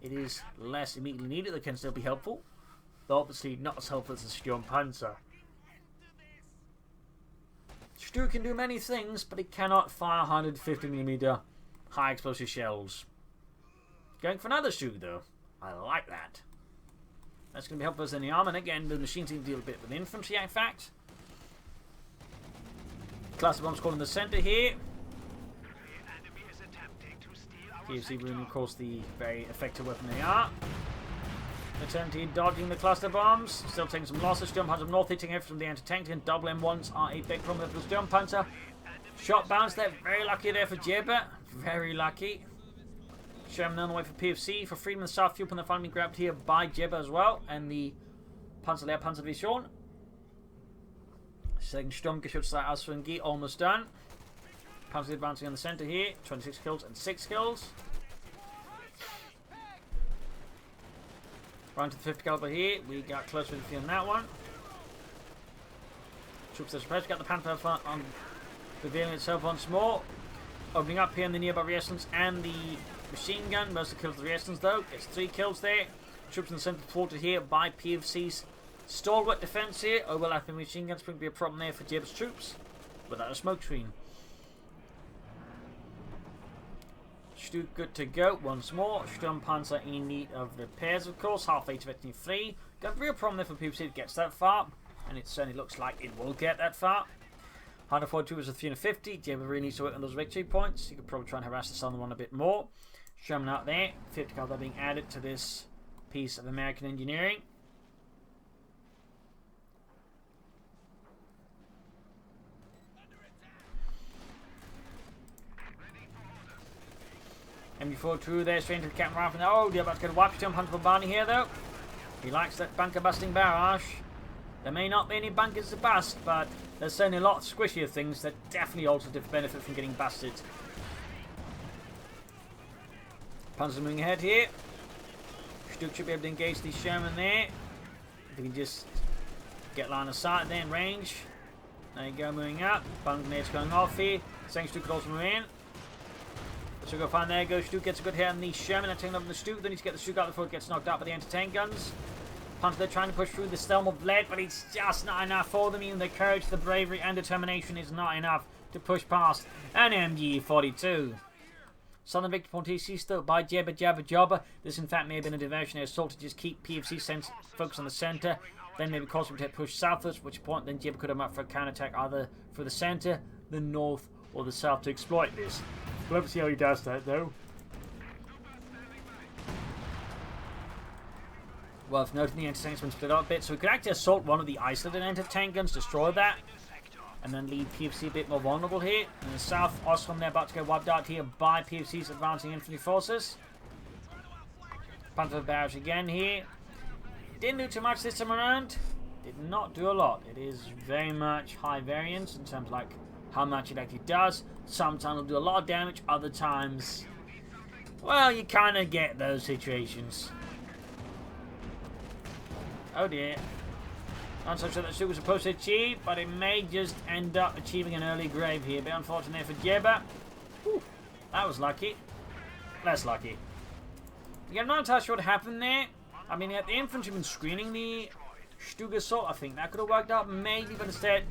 it is less immediately needed. That can still be helpful, though obviously not as helpful as the Sturm Panzer. Stuke can do many things, but he cannot fire 150mm high explosive shells. Going for another Stuke though. I like that. That's going to be helpful as in the armor, and again the machine team deal a bit with infantry in fact. Cluster bombs caught in the center here. PFC ruining, of course, the very effective weapon they are. Eternity dodging the cluster bombs. Still taking some losses. Sturm Panzer north hitting it from the anti-tank, and double M1s are a big problem for the Sturm Panzer. Shot bounce there. Very lucky there for Jibber. Very lucky. Sherman on the way for PFC. For Freeman, the South fuel pump finally grabbed here by Jibber as well. And the Panzerlehr Panzerdivision. Second Sturmgeschütz aus von G almost done. Panzer advancing on the center here. 26 kills and 6 kills. Round to the 5th caliber here. We got close with the field on that one. Troops are supposed to get the Panther on revealing itself once more. Opening up here in the nearby resistance and the machine gun. Most of the kills the resistance though. Gets 3 kills there. Troops in the centre thwarted here by PFC's stalwart defence here. Overlapping machine guns could be a problem there for Jib's troops. Without a smoke screen. Stu good to go once more. Sturmpanzer in need of repairs, of course. Halfway to victory 3. Got a real problem there for PFC it gets that far. And it certainly looks like it will get that far. 142 is a 350. Jibber really needs to work on those victory points. You could probably try and harass the southern one a bit more. Sherman out there. 50 cal being added to this piece of American engineering. MB42 there, straight into the Captain Rifle. Oh, they're about to get a wipe jump onto Barney here, though. He likes that bunker busting barrage. There may not be any bunkers to bust, but there's certainly a lot of squishier things that definitely also benefit from getting busted. Panzer moving ahead here. Stuck should be able to engage the Sherman there. If he can just get line of sight there in range. There you go, moving up. Bunker's going off here. Saying Stuck could also move in. So go find there goes Stu, gets a good hit on the Sherman and taking over the Stu. Then he's get the Stu out before it gets knocked out by the anti-tank guns. Panther they're trying to push through the Stelm of lead, but it's just not enough for them. Even the courage, the bravery and determination is not enough to push past an MG42. Southern victory point is seized though by JibberJabber. This in fact may have been a diversionary assault to just keep PFC focus on the centre. Then maybe cause them to push southwards, at which point then Jibber could have up for a counterattack either for the centre, the north or the south to exploit this. We'll have to see how he does that though. Well, if noting the anti-tank's been split up a bit, so we could actually assault one of the isolated anti-tank guns, destroy that, and then leave PFC a bit more vulnerable here. In the south, Osram they're about to get wiped out here by PFC's advancing infantry forces. Panther barrage again here. Didn't do too much this time around. Did not do a lot. It is very much high variance in terms of like how much it actually does. Sometimes it'll do a lot of damage, other times, well, you kind of get those situations. Oh dear. Not so sure that Stu was supposed to achieve, but it may just end up achieving an early grave here. Bit unfortunate for Jibber. Whew, that was lucky. Less lucky. Again, I'm not entirely sure what happened there. I mean, the infantryman screening the Stug assault, I think that could have worked out maybe, but instead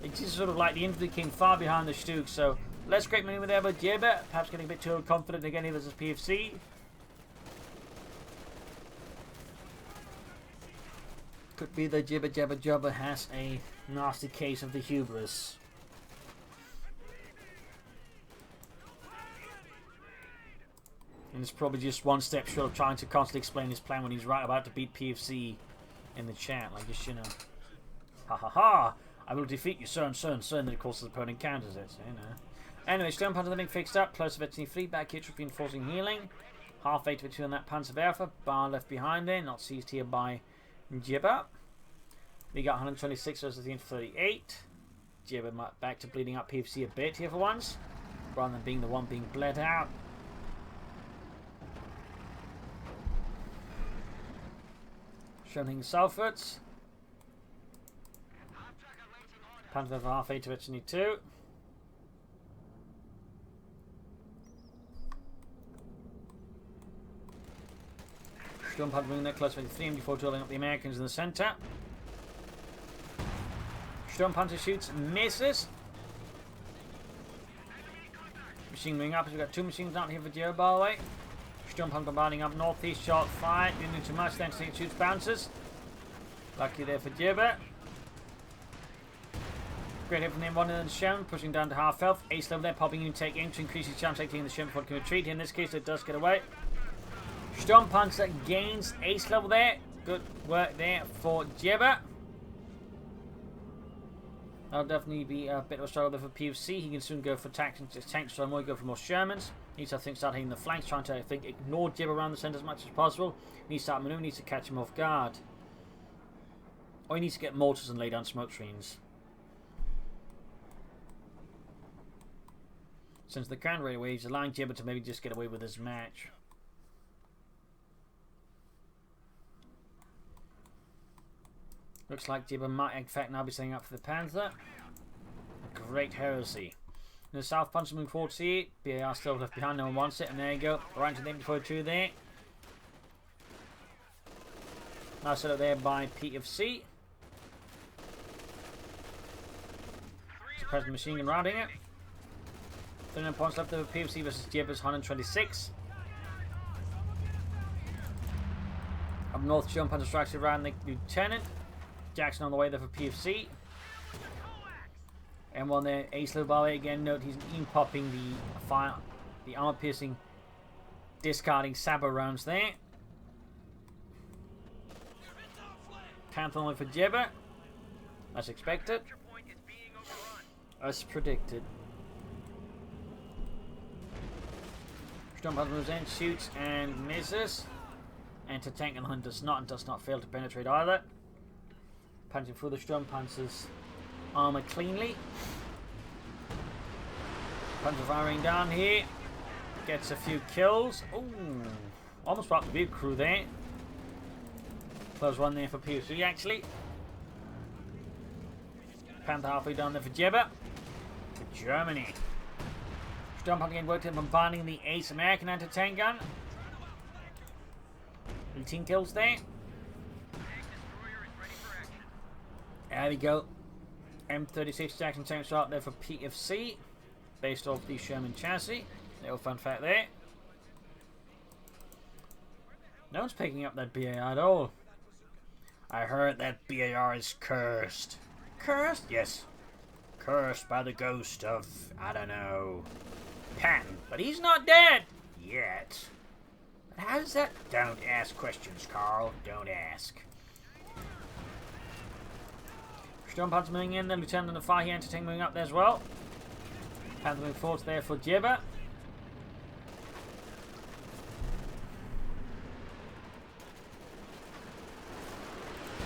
it's just sort of like the infantry came far behind the Stug, so less great maneuver there by Jibber, perhaps getting a bit too confident again here versus PFC. Could be that JibberJabber has a nasty case of the hubris. And it's probably just one step short of trying to constantly explain his plan when he's right about to beat PFC in the chat, like just, you know, ha ha ha, I will defeat you, so and so and so, and then of course his opponent counters it, so, you know. Anyway, Stone Panzer being fixed up, close to Victory 3, back here, reinforcing healing. Halfway to 2 on that Panzerwerfer, bar left behind there, not seized here by Jibber. We got 126 versus the 38. Jibber back to bleeding up PFC a bit here for once, rather than being the one being bled out. Shunting southwards. Panzer halfway to Victory 2. Sturmpanzer bringing that close to 3 before drilling up the Americans in the centre. Sturmpanzer shoots, misses. Machine moving up as we've got 2 machines out here for Joe, by the way. Sturmpanzer bombarding up northeast, shot fired, didn't do too much, then it shoots bounces. Lucky there for Jibber. Great hit from the M1 and the Sherman, pushing down to half health. Ace level there, popping in, take aim to increase his chance of taking the Sherman before it can retreat. In this case, it does get away. Sturmpanzer gains ace level there. Good work there for Jibber. That'll definitely be a bit of a struggle there for PFC. He can soon go for tanks, so more go for more Shermans. Needs to, I think, start hitting the flanks, trying to, I think, ignore Jibber around the centre as much as possible. Needs to start maneuvering, needs to catch him off guard. Or he needs to get mortars and lay down smoke screens. Since the current rate away, he's allowing Jibber to maybe just get away with his match. Looks like Jibber might in fact now be setting up for the Panther. A great heresy. In the south, Punch moving forward to see it. BAR still left behind, no one wants it, and there you go. Right to the MD42 there. Now set up there by PFC. Suppressing machine gun routing it. 39 points left over PFC versus Jibber's 126. Up north, jump and strikes around the Lieutenant. Jackson on the way there for PFC. And one there, Ace Low Ballet again. Note he's even popping the armor piercing, discarding Sabo rounds there. Panther only for Jibber. As expected. As predicted. Stomp moves in, shoots and misses. Anti-tank and hunt does not fail to penetrate either. Punching through the Sturmpanzer's armor cleanly. Panzer firing down here. Gets a few kills. Ooh, almost brought the big crew there. Close one there for PFC actually. Panther halfway down there for Jibber. For Germany. Sturmpanzer again worked in bombarding the Ace American anti-tank gun. 18 kills there. There we go. M36 Jackson tank shot there for PFC. Based off the Sherman chassis. Little fun fact there. No one's picking up that BAR at all. I heard that BAR is cursed. Cursed? Yes. Cursed by the ghost of, I don't know, Patton. But he's not dead. Yet. But how does that? Don't ask questions, Carl. Don't ask. Sturmpanzer moving in, the Lieutenant and the far here anti-tank moving up there as well. Panther moving forward there for Jibber.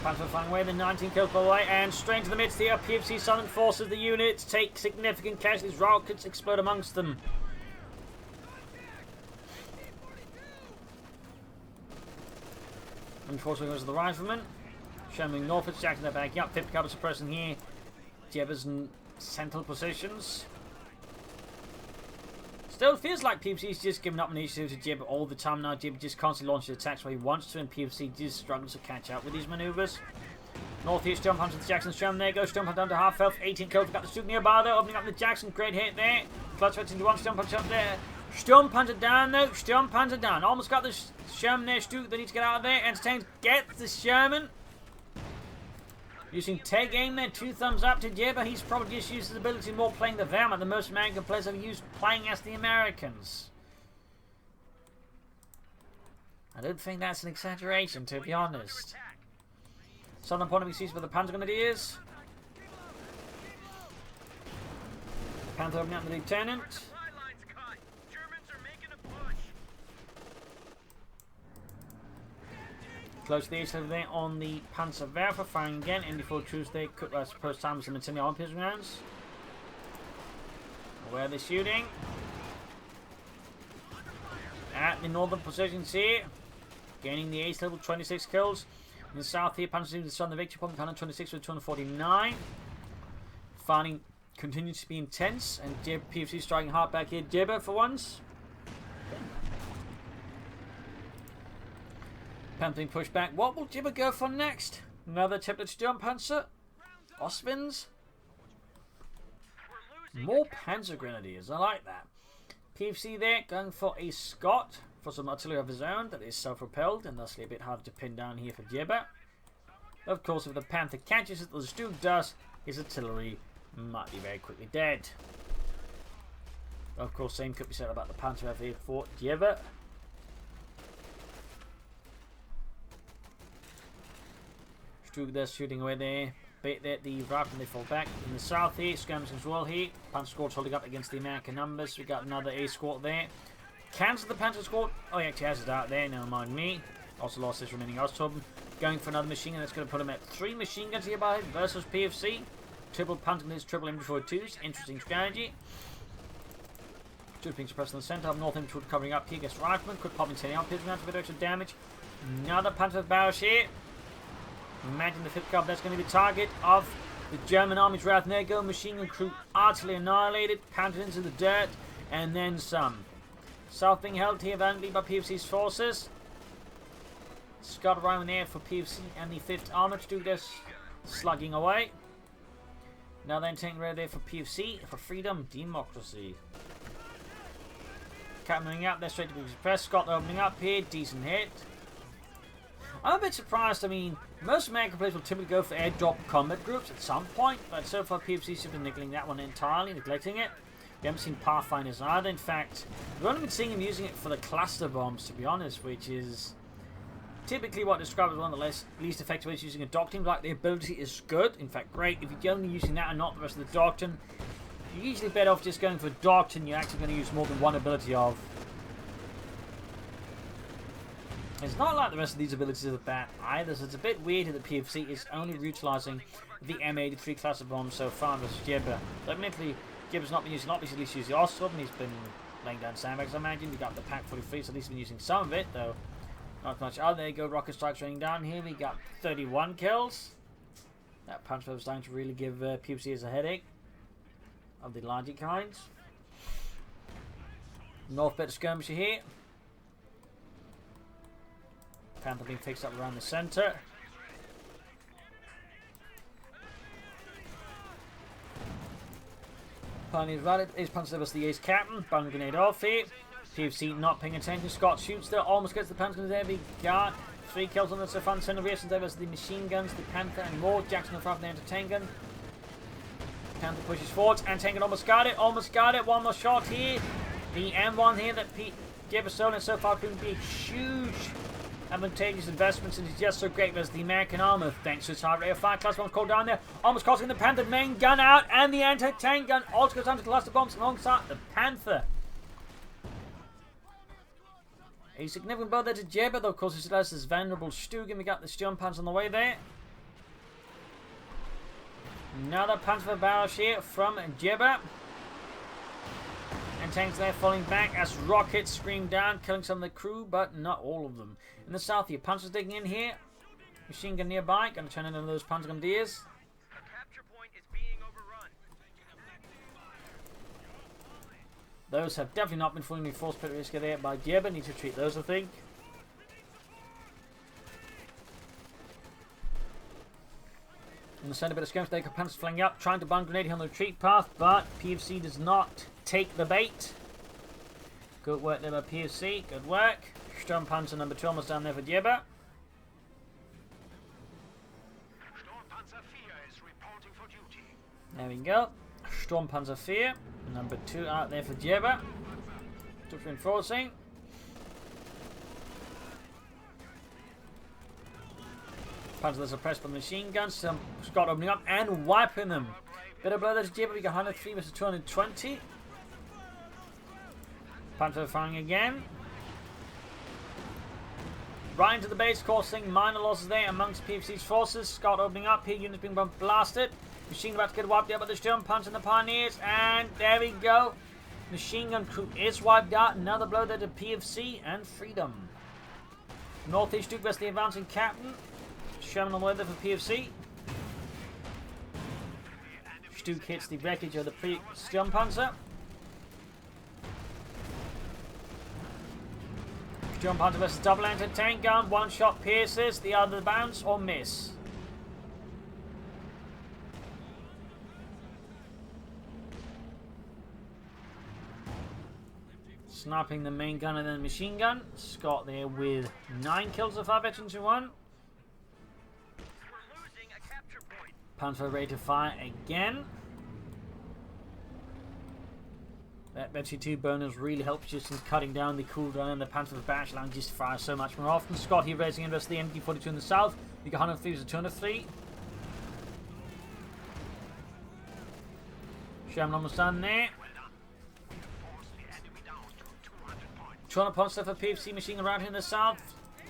Panther flying away, the 19 kills by the way, and straight into the midst here. PFC Southern Forces, the units take significant casualties. Rockets explode amongst them. Unfortunately goes to the rifleman. Sherman northwards, Jackson they're backing up. 50 cover suppressing here. Jibber's in central positions. Still feels like PFC's just giving up initiative to Jibber all the time now. Jibber just constantly launches attacks where he wants to, and PFC just struggles to catch up with these maneuvers. Northeast jump hunter the Jackson Sherman there goes. Jump hunter down to half health. 18 kills. Got the Stuke nearby though. Opening up the Jackson. Great hit there. Clutch fits into one. Stump punch up there. Sturmpanzer down though. Sturmpanzer down. Almost got the Sherman there. Stuke. They need to get out of there. Entertained. Get the Sherman. Using tag aim there, 2 thumbs up to Jibber. He's probably just used his ability more playing the Wehrmacht. The most American players have used playing as the Americans. I don't think that's an exaggeration, to be honest. Southern point of view sees where the Panther Grenadiers. Panther opening up the Lieutenant. Close to the east over there on the Panzerwerfer, firing again. MD4 Tuesday, I suppose time some Incendiary arm piercing rounds. Where are they shooting? At the northern positions here. Gaining the ace level, 26 kills. In the south here, Panzer the Southern Victory Point, 126 with 249. Fighting continues to be intense, and PFC striking hard back here. Jibber for once. Panther being pushed back. What will Jibber go for next? Another template Sturmpanzer? Osmins? More Panzer Grenadiers. I like that. PFC there going for a Scott for some artillery of his own that is self-propelled and thusly a bit harder to pin down here for Jibber. Of course, if the Panther catches it, as Stuke does, his artillery might be very quickly dead. Of course, same could be said about the Panther here for Jibber. They're shooting away there. Bait there, the right when they fall back. In the south here, skirmishing as well here. Panther squad's holding up against the American numbers. We got another A squad there. Cancel the Panther squad. Oh, he actually has it out there, never mind me. Also lost his remaining Osthoben. Going for another machine gun that's going to put him at 3 machine guns here by versus PFC. Triple Panther and triple MD42s. Interesting strategy. Two being suppressed in the center. Up north, MD2 covering up here against Rifleman. Could pop into any arm piercing rounds for a bit of extra damage. Another Panther with barrage here. Imagine the 5th Cav, that's going to be the target of the German army's Wrath. There go, machine gun crew utterly annihilated, pounded into the dirt, and then some. South being held here valiantly by PFC's forces. Scott arriving there for PFC and the 5th Armour to do this, slugging away. Now then taking right there for PFC, for freedom, democracy. Coming up, they're straight to be suppressed. Scott opening up here, decent hit. I'm a bit surprised. I mean, most American players will typically go for airdrop combat groups at some point, but so far PFC seems to be neglecting that one entirely, neglecting it. We haven't seen Pathfinders either. In fact, we've only been seeing him using it for the cluster bombs, to be honest, which is typically what described as one of the least effective ways of using a doctrine. Like, the ability is good, in fact great. If you're only using that and not the rest of the doctrine, you're usually better off just going for doctrine you're actually going to use more than one ability of. It's not like the rest of these abilities are bad either, so it's a bit weird that the PFC is only utilising the M83 cluster bomb so far versus Jibber. So admittedly, Jibber's not been using, obviously at least using the Oscorp, and he's been laying down sandbags, I imagine. We got the Pack 43, so at least been using some of it, though not much. Oh, there you go, rocket strikes raining down here. We got 31 kills. That punch was starting to really give PFC a headache of the larger kinds. North bit of skirmisher here. Panther being fixed up around the centre. Pioneer's rallied. Is Panzer was the ace captain. Bang grenade off here. PFC not paying attention. Scott shoots there. Almost gets the Panther there. We got 3 kills on the Safan Center. Reason there was the machine guns, the Panther, and more. Jackson in front of the entertain gun. Panther pushes forwards. And Tangan almost got it. Almost got it. One more shot here. The M1 here that Jibber stolen so far couldn't be huge. Advantageous investments, and it's just so great as the American armor, thanks to its high rate of fire. Class bombs called down there, almost costing the Panther main gun out, and the anti-tank gun also goes down to cluster bombs alongside the Panther. A significant blow there to Jibber, though, of course, it has this venerable Stugan. We got the Sturmpans on the way there. Another Panther barrage here from Jibber. And tanks there falling back as rockets scream down, killing some of the crew, but not all of them. In the south, your Panzer's digging in here. Machine gun nearby, gonna turn into those Panzer Grenadiers. The capture point is being overrun. Those have definitely not been fully reinforced risk there by Jibber. Need to treat those, I think. In the centre bit of skirmish, they got Panzers flying up, trying to bomb grenade on the retreat path, but PFC does not take the bait. Good work there by PFC, good work. Sturmpanzer number 2 almost down there for Jibber. Sturmpanzer 4 is reporting for duty. There we go. Sturmpanzer 4, number 2 out there for Jibber. Just reinforcing. Panzers are suppressed by the machine guns. Some Scott opening up and wiping them. Bit of blow there to Jibber. We got 103 versus 220. Panther firing again. Right into the base, causing minor losses there amongst PFC's forces. Scott opening up here, units being blasted. Machine about to get wiped out by the Sturmpanzer and the Pioneers. And there we go. Machine gun crew is wiped out. Another blow there to PFC and freedom. Northeast Duke West, the advancing captain. Sherman on the way there for PFC. Stuke hits the wreckage of the Sturmpanzer. Sturmpanzer versus double anti-tank gun. One shot pierces, the other bounce or miss. Sniping the main gun and then the machine gun. Scott there with 9 kills of 5 veterans in 1. Panther ready to fire again. That Betsy 2 bonus really helps just in cutting down the cooldown, and the Panther Bash allowing just to fire so much more often. Scott here raising in the MD42 in the south. We got 103 to 203. Sherman almost done there. 200 points there for PFC machine around here in the south.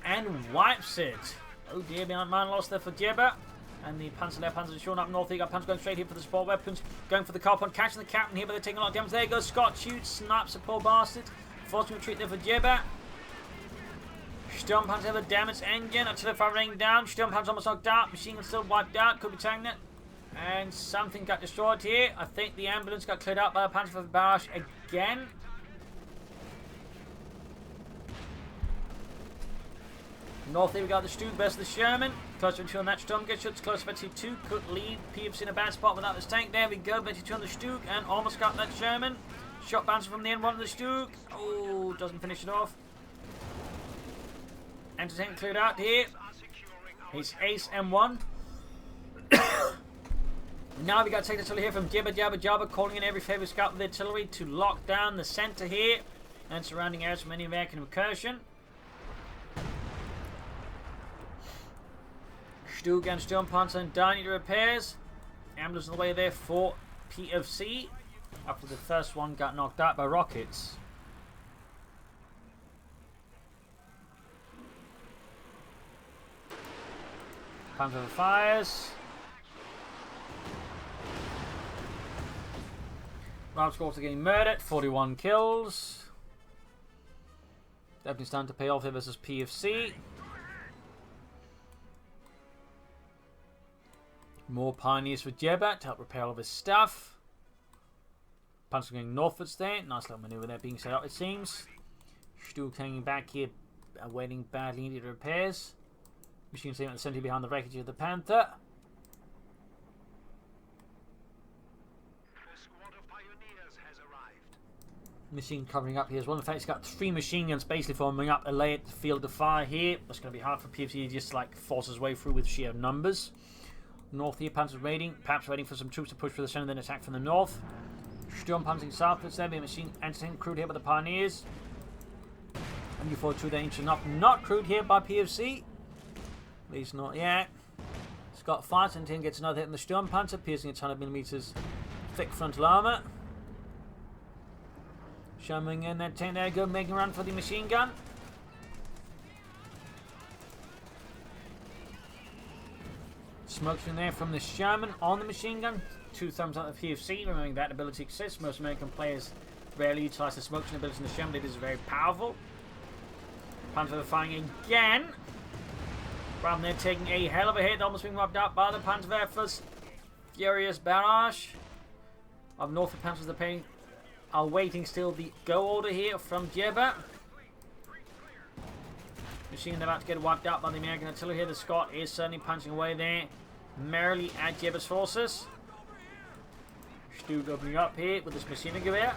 And wipes it. Oh dear, behind mine lost there for Jibber. And the Panzer left, Panzer showing up north. He got Panzer going straight here for the support weapons. Going for the car point, catching the captain here, but they're taking a lot of damage. There goes Scott, shoots, snaps a poor bastard. Forcing retreat there for Jibber. Sturmpanzer have a damaged engine. Artillery fire raining down. Sturmpanzer almost knocked out. Machine gun still wiped out. Could be taking it. And something got destroyed here. I think the ambulance got cleared out by the Panzer barrage again. North here we got the Stuke versus the Sherman. Close to on that Sturmgeschütz. Close to 22. Could leave PFC in a bad spot without this tank. There we go. 22 on the Stuke. And almost got that Sherman. Shot bouncer from the N1 of the Stuke. Oh, doesn't finish it off. Anti-tank cleared out here. He's Ace M1. Now we got to take the artillery here from JibberJabber, calling in every favourite scout with the artillery to lock down the centre here and surrounding areas from any American incursion. Stuke and Sturmpanzer and down need repairs. Ambulance on the way there for PFC after the first one got knocked out by rockets. Panzer fires. Round scores are getting murdered. 41 kills. Definitely starting to pay off here versus PFC. More pioneers for Jabber to help repair all of his stuff. Panzer going northwards there. Nice little maneuver there being set up, it seems. Stuke hanging back here, awaiting badly needed repairs. Machine gun at the centre behind the wreckage of the Panther. A squad of pioneers has arrived. Machine covering up here as well. In fact, he's got 3 machine guns basically forming up a layered field of fire here. That's going to be hard for PFC to just like force his way through with sheer numbers. North here, Panzer's raiding, perhaps waiting for some troops to push for the centre, then attack from the north. Sturmpanzer southwards there, machine anti-tank crewed here by the pioneers. MU-42 danger not crewed here by PFC. At least not yet. Scott fires and gets another hit in the Sturmpanzer, piercing its 100mm thick frontal armour. Sherman in that tank there, go making a run for the machine gun. Smokes in there from the Sherman on the machine gun. 2 thumbs up the PFC, remembering that ability exists. Most American players rarely utilise the smoking ability in the Sherman. It is very powerful. Panzer firing again. Rather than taking a hell of a hit, almost being wiped out by the Panzerwerfer's furious barrage. Up north, the Panzers are waiting still the go order here from Jabber. Machine about to get wiped out by the American artillery here. The Scot is certainly punching away there merrily at Jabber's forces. Stuke opening up here with this machine gun gewehr.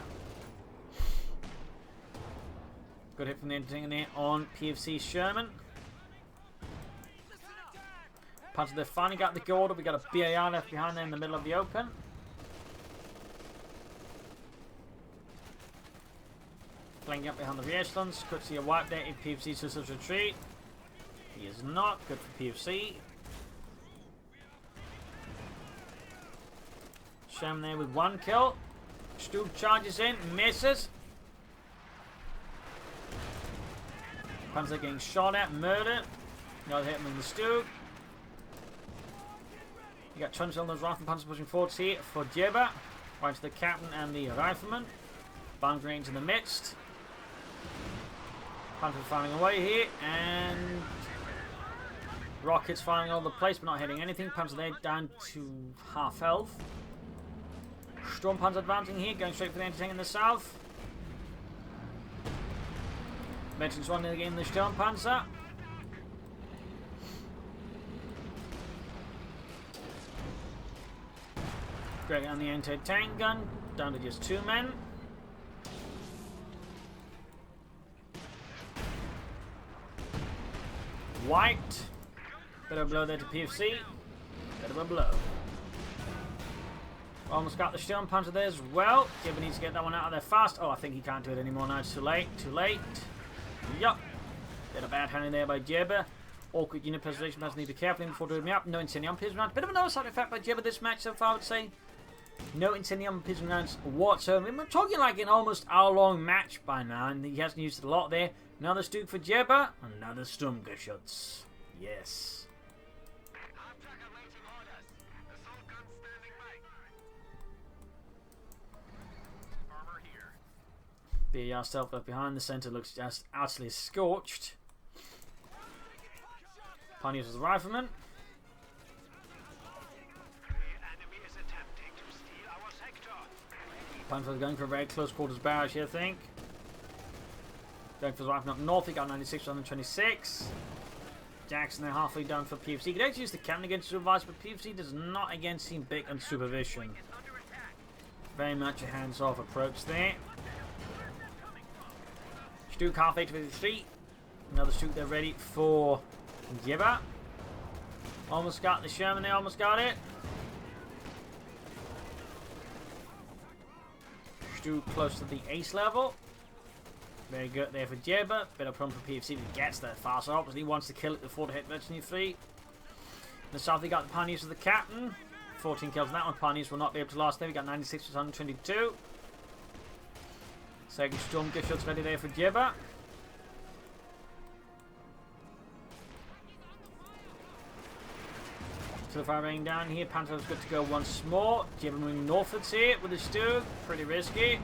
Good hit from the anti-tank there on PFC Sherman. Panzer, they finally got the go order. We got a BAR left behind there in the middle of the open. Flanking up behind the rear echelons. Could see a wipe there if PFC systems retreat. He is not. Good for PFC. Sherman there with 1 kill. Stuke charges in, misses. Panzer getting shot at, murdered. Another hit with the Stuke. You got tons of those rifle panzers pushing forwards here for Jabber. Right to the captain and the rifleman. Bunker into the midst. Panzer firing away here, and rockets firing all over the place but not hitting anything. Panzer there down to half health. Sturmpanzer advancing here, going straight for the anti-tank in the south. Mentions one again the Sturmpanzer. Dragging on the anti-tank gun, down to just 2 men. White. Bit of a blow there to PFC. Bit of a blow. Almost got the Sturmpanzer there as well. Jibber needs to get that one out of there fast. Oh, I think he can't do it anymore now. It's too late. Too late. Yup. Bit of bad handling there by Jibber. Awkward unit preservation. Need to be careful before doing me up. No incendium pism rounds. Bit of a no side effect by Jibber this match so far, I would say. No incendium pism rounds whatsoever. We're talking like an almost hour-long match by now, and he hasn't used it a lot there. Another Stuke for Jabber. Another Sturmgeschütz. Yes. BAR stealth left behind. The centre looks just utterly scorched. Pioneers as the rifleman. The enemy is attempting to steal our sector. Pioneers going for a very close quarters barrage here, I think. Going for the rifleman up north, he got 96 to 126. Jackson they're halfway down for PFC. He could actually use the cannon against supervised, but PFC does not again seem big on supervision. Very much a hands-off approach there. Stuke halfway to 53. Another Stuke there ready for Jibber. Almost got the Sherman there, almost got it. Stuke close to the ace level. Very good there for Jibber. Bit of problem for PFC, but he gets there fast. Obviously, he wants to kill it before the hit virtually free. In the south, he got the Pioneers as the captain. 14 kills on that one. Pioneers will not be able to last there. We got 96 to 122. Second Storm Gushers ready there for Jibber. So far raining down here. Panther's good to go once more. Jibber moving northwards here with his Stu. Pretty risky.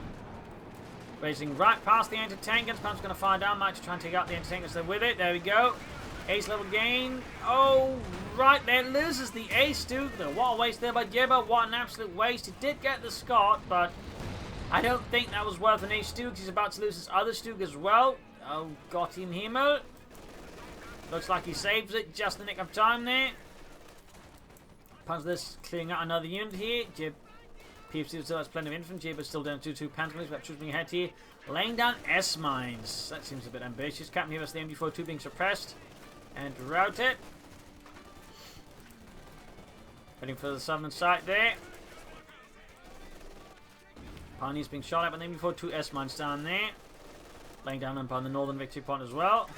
Racing right past the anti-tankers. Panther's going to fire down. Might try and take out the anti-tankers there with it. There we go. Ace level gain. Oh, right there. Loses the ace, Stu. What a waste there by Jibber. What an absolute waste. He did get the Scott, but I don't think that was worth an ace Stu. He's about to lose his other Stu as well. Oh, got him Himmel. Looks like he saves it just in the nick of time there. Panther's clearing out another unit here. PFC still has plenty of infantry, but still down 2-2 Panthers. But shooting ahead here. Laying down S-mines. That seems a bit ambitious. Captain here has the MD-42 being suppressed and routed. Heading for the southern site there. Pioneers being shot at by the MD-42 S-mines down there. Laying down upon the northern victory point as well.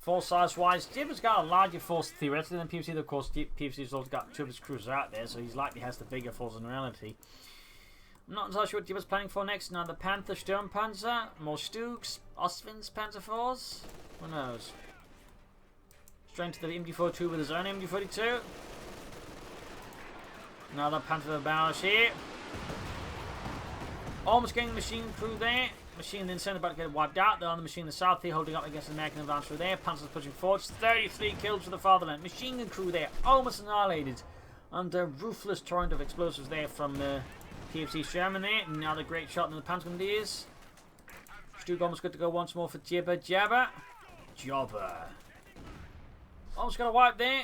Force size wise, Jibber's got a larger force theoretically than PFC. Of course, PFC's also got two of his cruisers out there, so he's likely has the bigger force in reality. I'm not entirely sure what Jibber's planning for next. Now the Panther Sturmpanzer, more Stukes, Ostwind's Panzer Force. Who knows? Straight to the MD-42 with his own MD-42. Another Panther barrage here. Almost getting the machine crew there. Machine in the center about to get wiped out. They're on the machine in the south here, holding up against the American advance through there. Panzer's pushing forward. 33 kills for the fatherland. Machine gun crew there, almost annihilated under ruthless torrent of explosives there from the PFC Sherman there. Another great shot in the Panzer Grenadiers. Stuke almost good to go once more for JibberJabber. Jobber. Almost got a wipe there.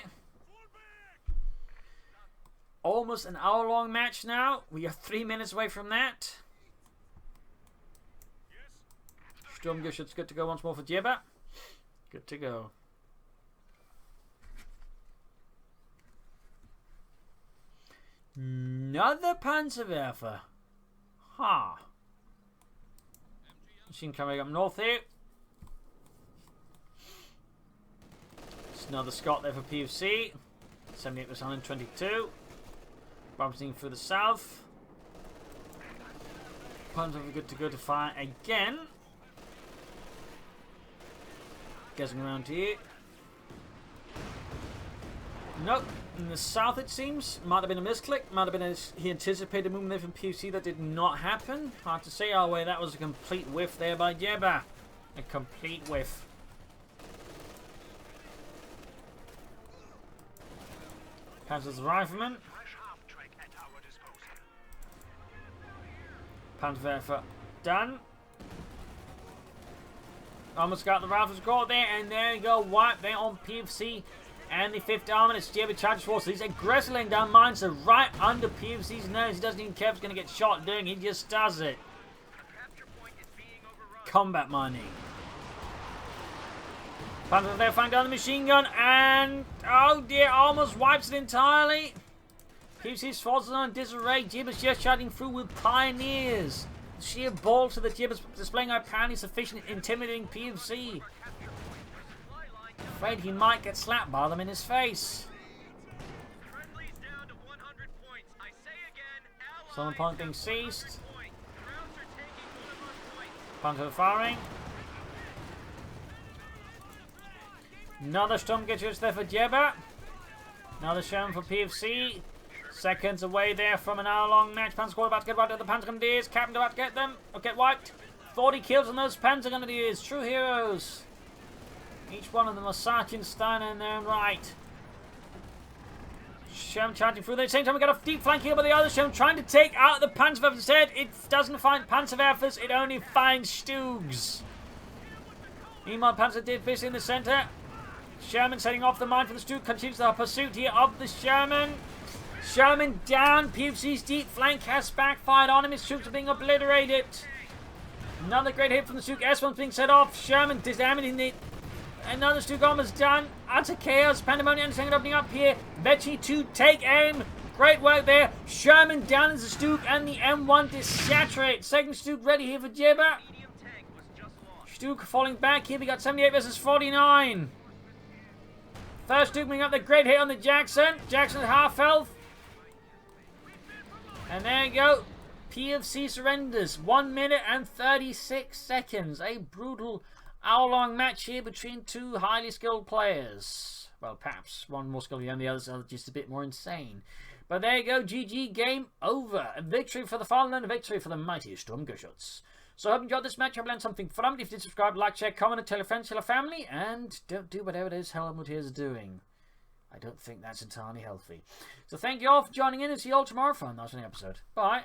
Almost an hour-long match now. We are 3 minutes away from that. Sturmgeschütz good to go once more for Jibber. Good to go. Another Panzerwerfer. Ha. Machine coming up north here. It's another Scott there for PFC. 78 was 122. Bouncing through the south. Panzer good to go to fire again. Getting around here. Nope. In the south, it seems. Might have been a misclick. Might have been he anticipated moving there from PFC. That did not happen. Hard to say our way. That was a complete whiff there by Jibber. A complete whiff. Panzer's rifleman. Panzerwerfer done. Almost got the rifles caught there, and there you go, wipe there on PFC and the 5th Armored. It's Jibber Charge Force. He's aggressively laying down mines, so right under PFC's nose. He doesn't even care if he's going to get shot doing it. He just does it. Combat mining. Panther there, find down the machine gun, and oh dear, almost wipes it entirely. PFC's forces are in disarray. Jibber's just shutting through with Pioneers. Sheer ball to the Jibber's displaying apparently sufficient intimidating PFC. Afraid he might get slapped by them in his face. Solid point being seized. Panther firing. Another Sturmgeschütz there for Jibber. Another Sherman for PFC. Seconds away there from an hour-long match. Panzer Squad about to get wiped at the Panzer Grenadiers. Captain about to get them. Or get wiped. 40 kills on those Panzer Grenadiers. True heroes. Each one of them are Sergeant Steiner in their own right. Sherman charging through. At the same time, we got a deep flank here by the other Sherman trying to take out the Panzerwerfer instead. It doesn't find Panzerwerfers, it only finds Stugs. Meanwhile, Panzer did this in the centre. Sherman setting off the mine for the Stug. Continues the pursuit here of the Sherman. Sherman down. PFC's deep flank has backfired on him. His troops are being obliterated. Another great hit from the Stug. S1's being set off. Sherman disarming it. Another Stug almost done. Utter chaos. Pandemonium opening up here. Vecchi to take aim. Great work there. Sherman down as the Stug and the M1 disaturate. Second Stug ready here for Jibber. Stug falling back here. We got 78 versus 49. First Stug bringing up the great hit on the Jackson. Jackson at half health. And there you go. PFC surrenders. 1 minute and 36 seconds. A brutal hour-long match here between two highly skilled players. Well, perhaps one more skilled than the others, just a bit more insane. But there you go. GG, game over. A victory for the fallen and a victory for the mighty Sturmgeschütz. So I hope you enjoyed this match. I hope you learned something from it. If you did, subscribe, like, share, comment, and tell your friends, tell your family. And don't do whatever it is Helmut here is doing. I don't think that's entirely healthy. So thank you all for joining in and see you all tomorrow for another episode. Bye.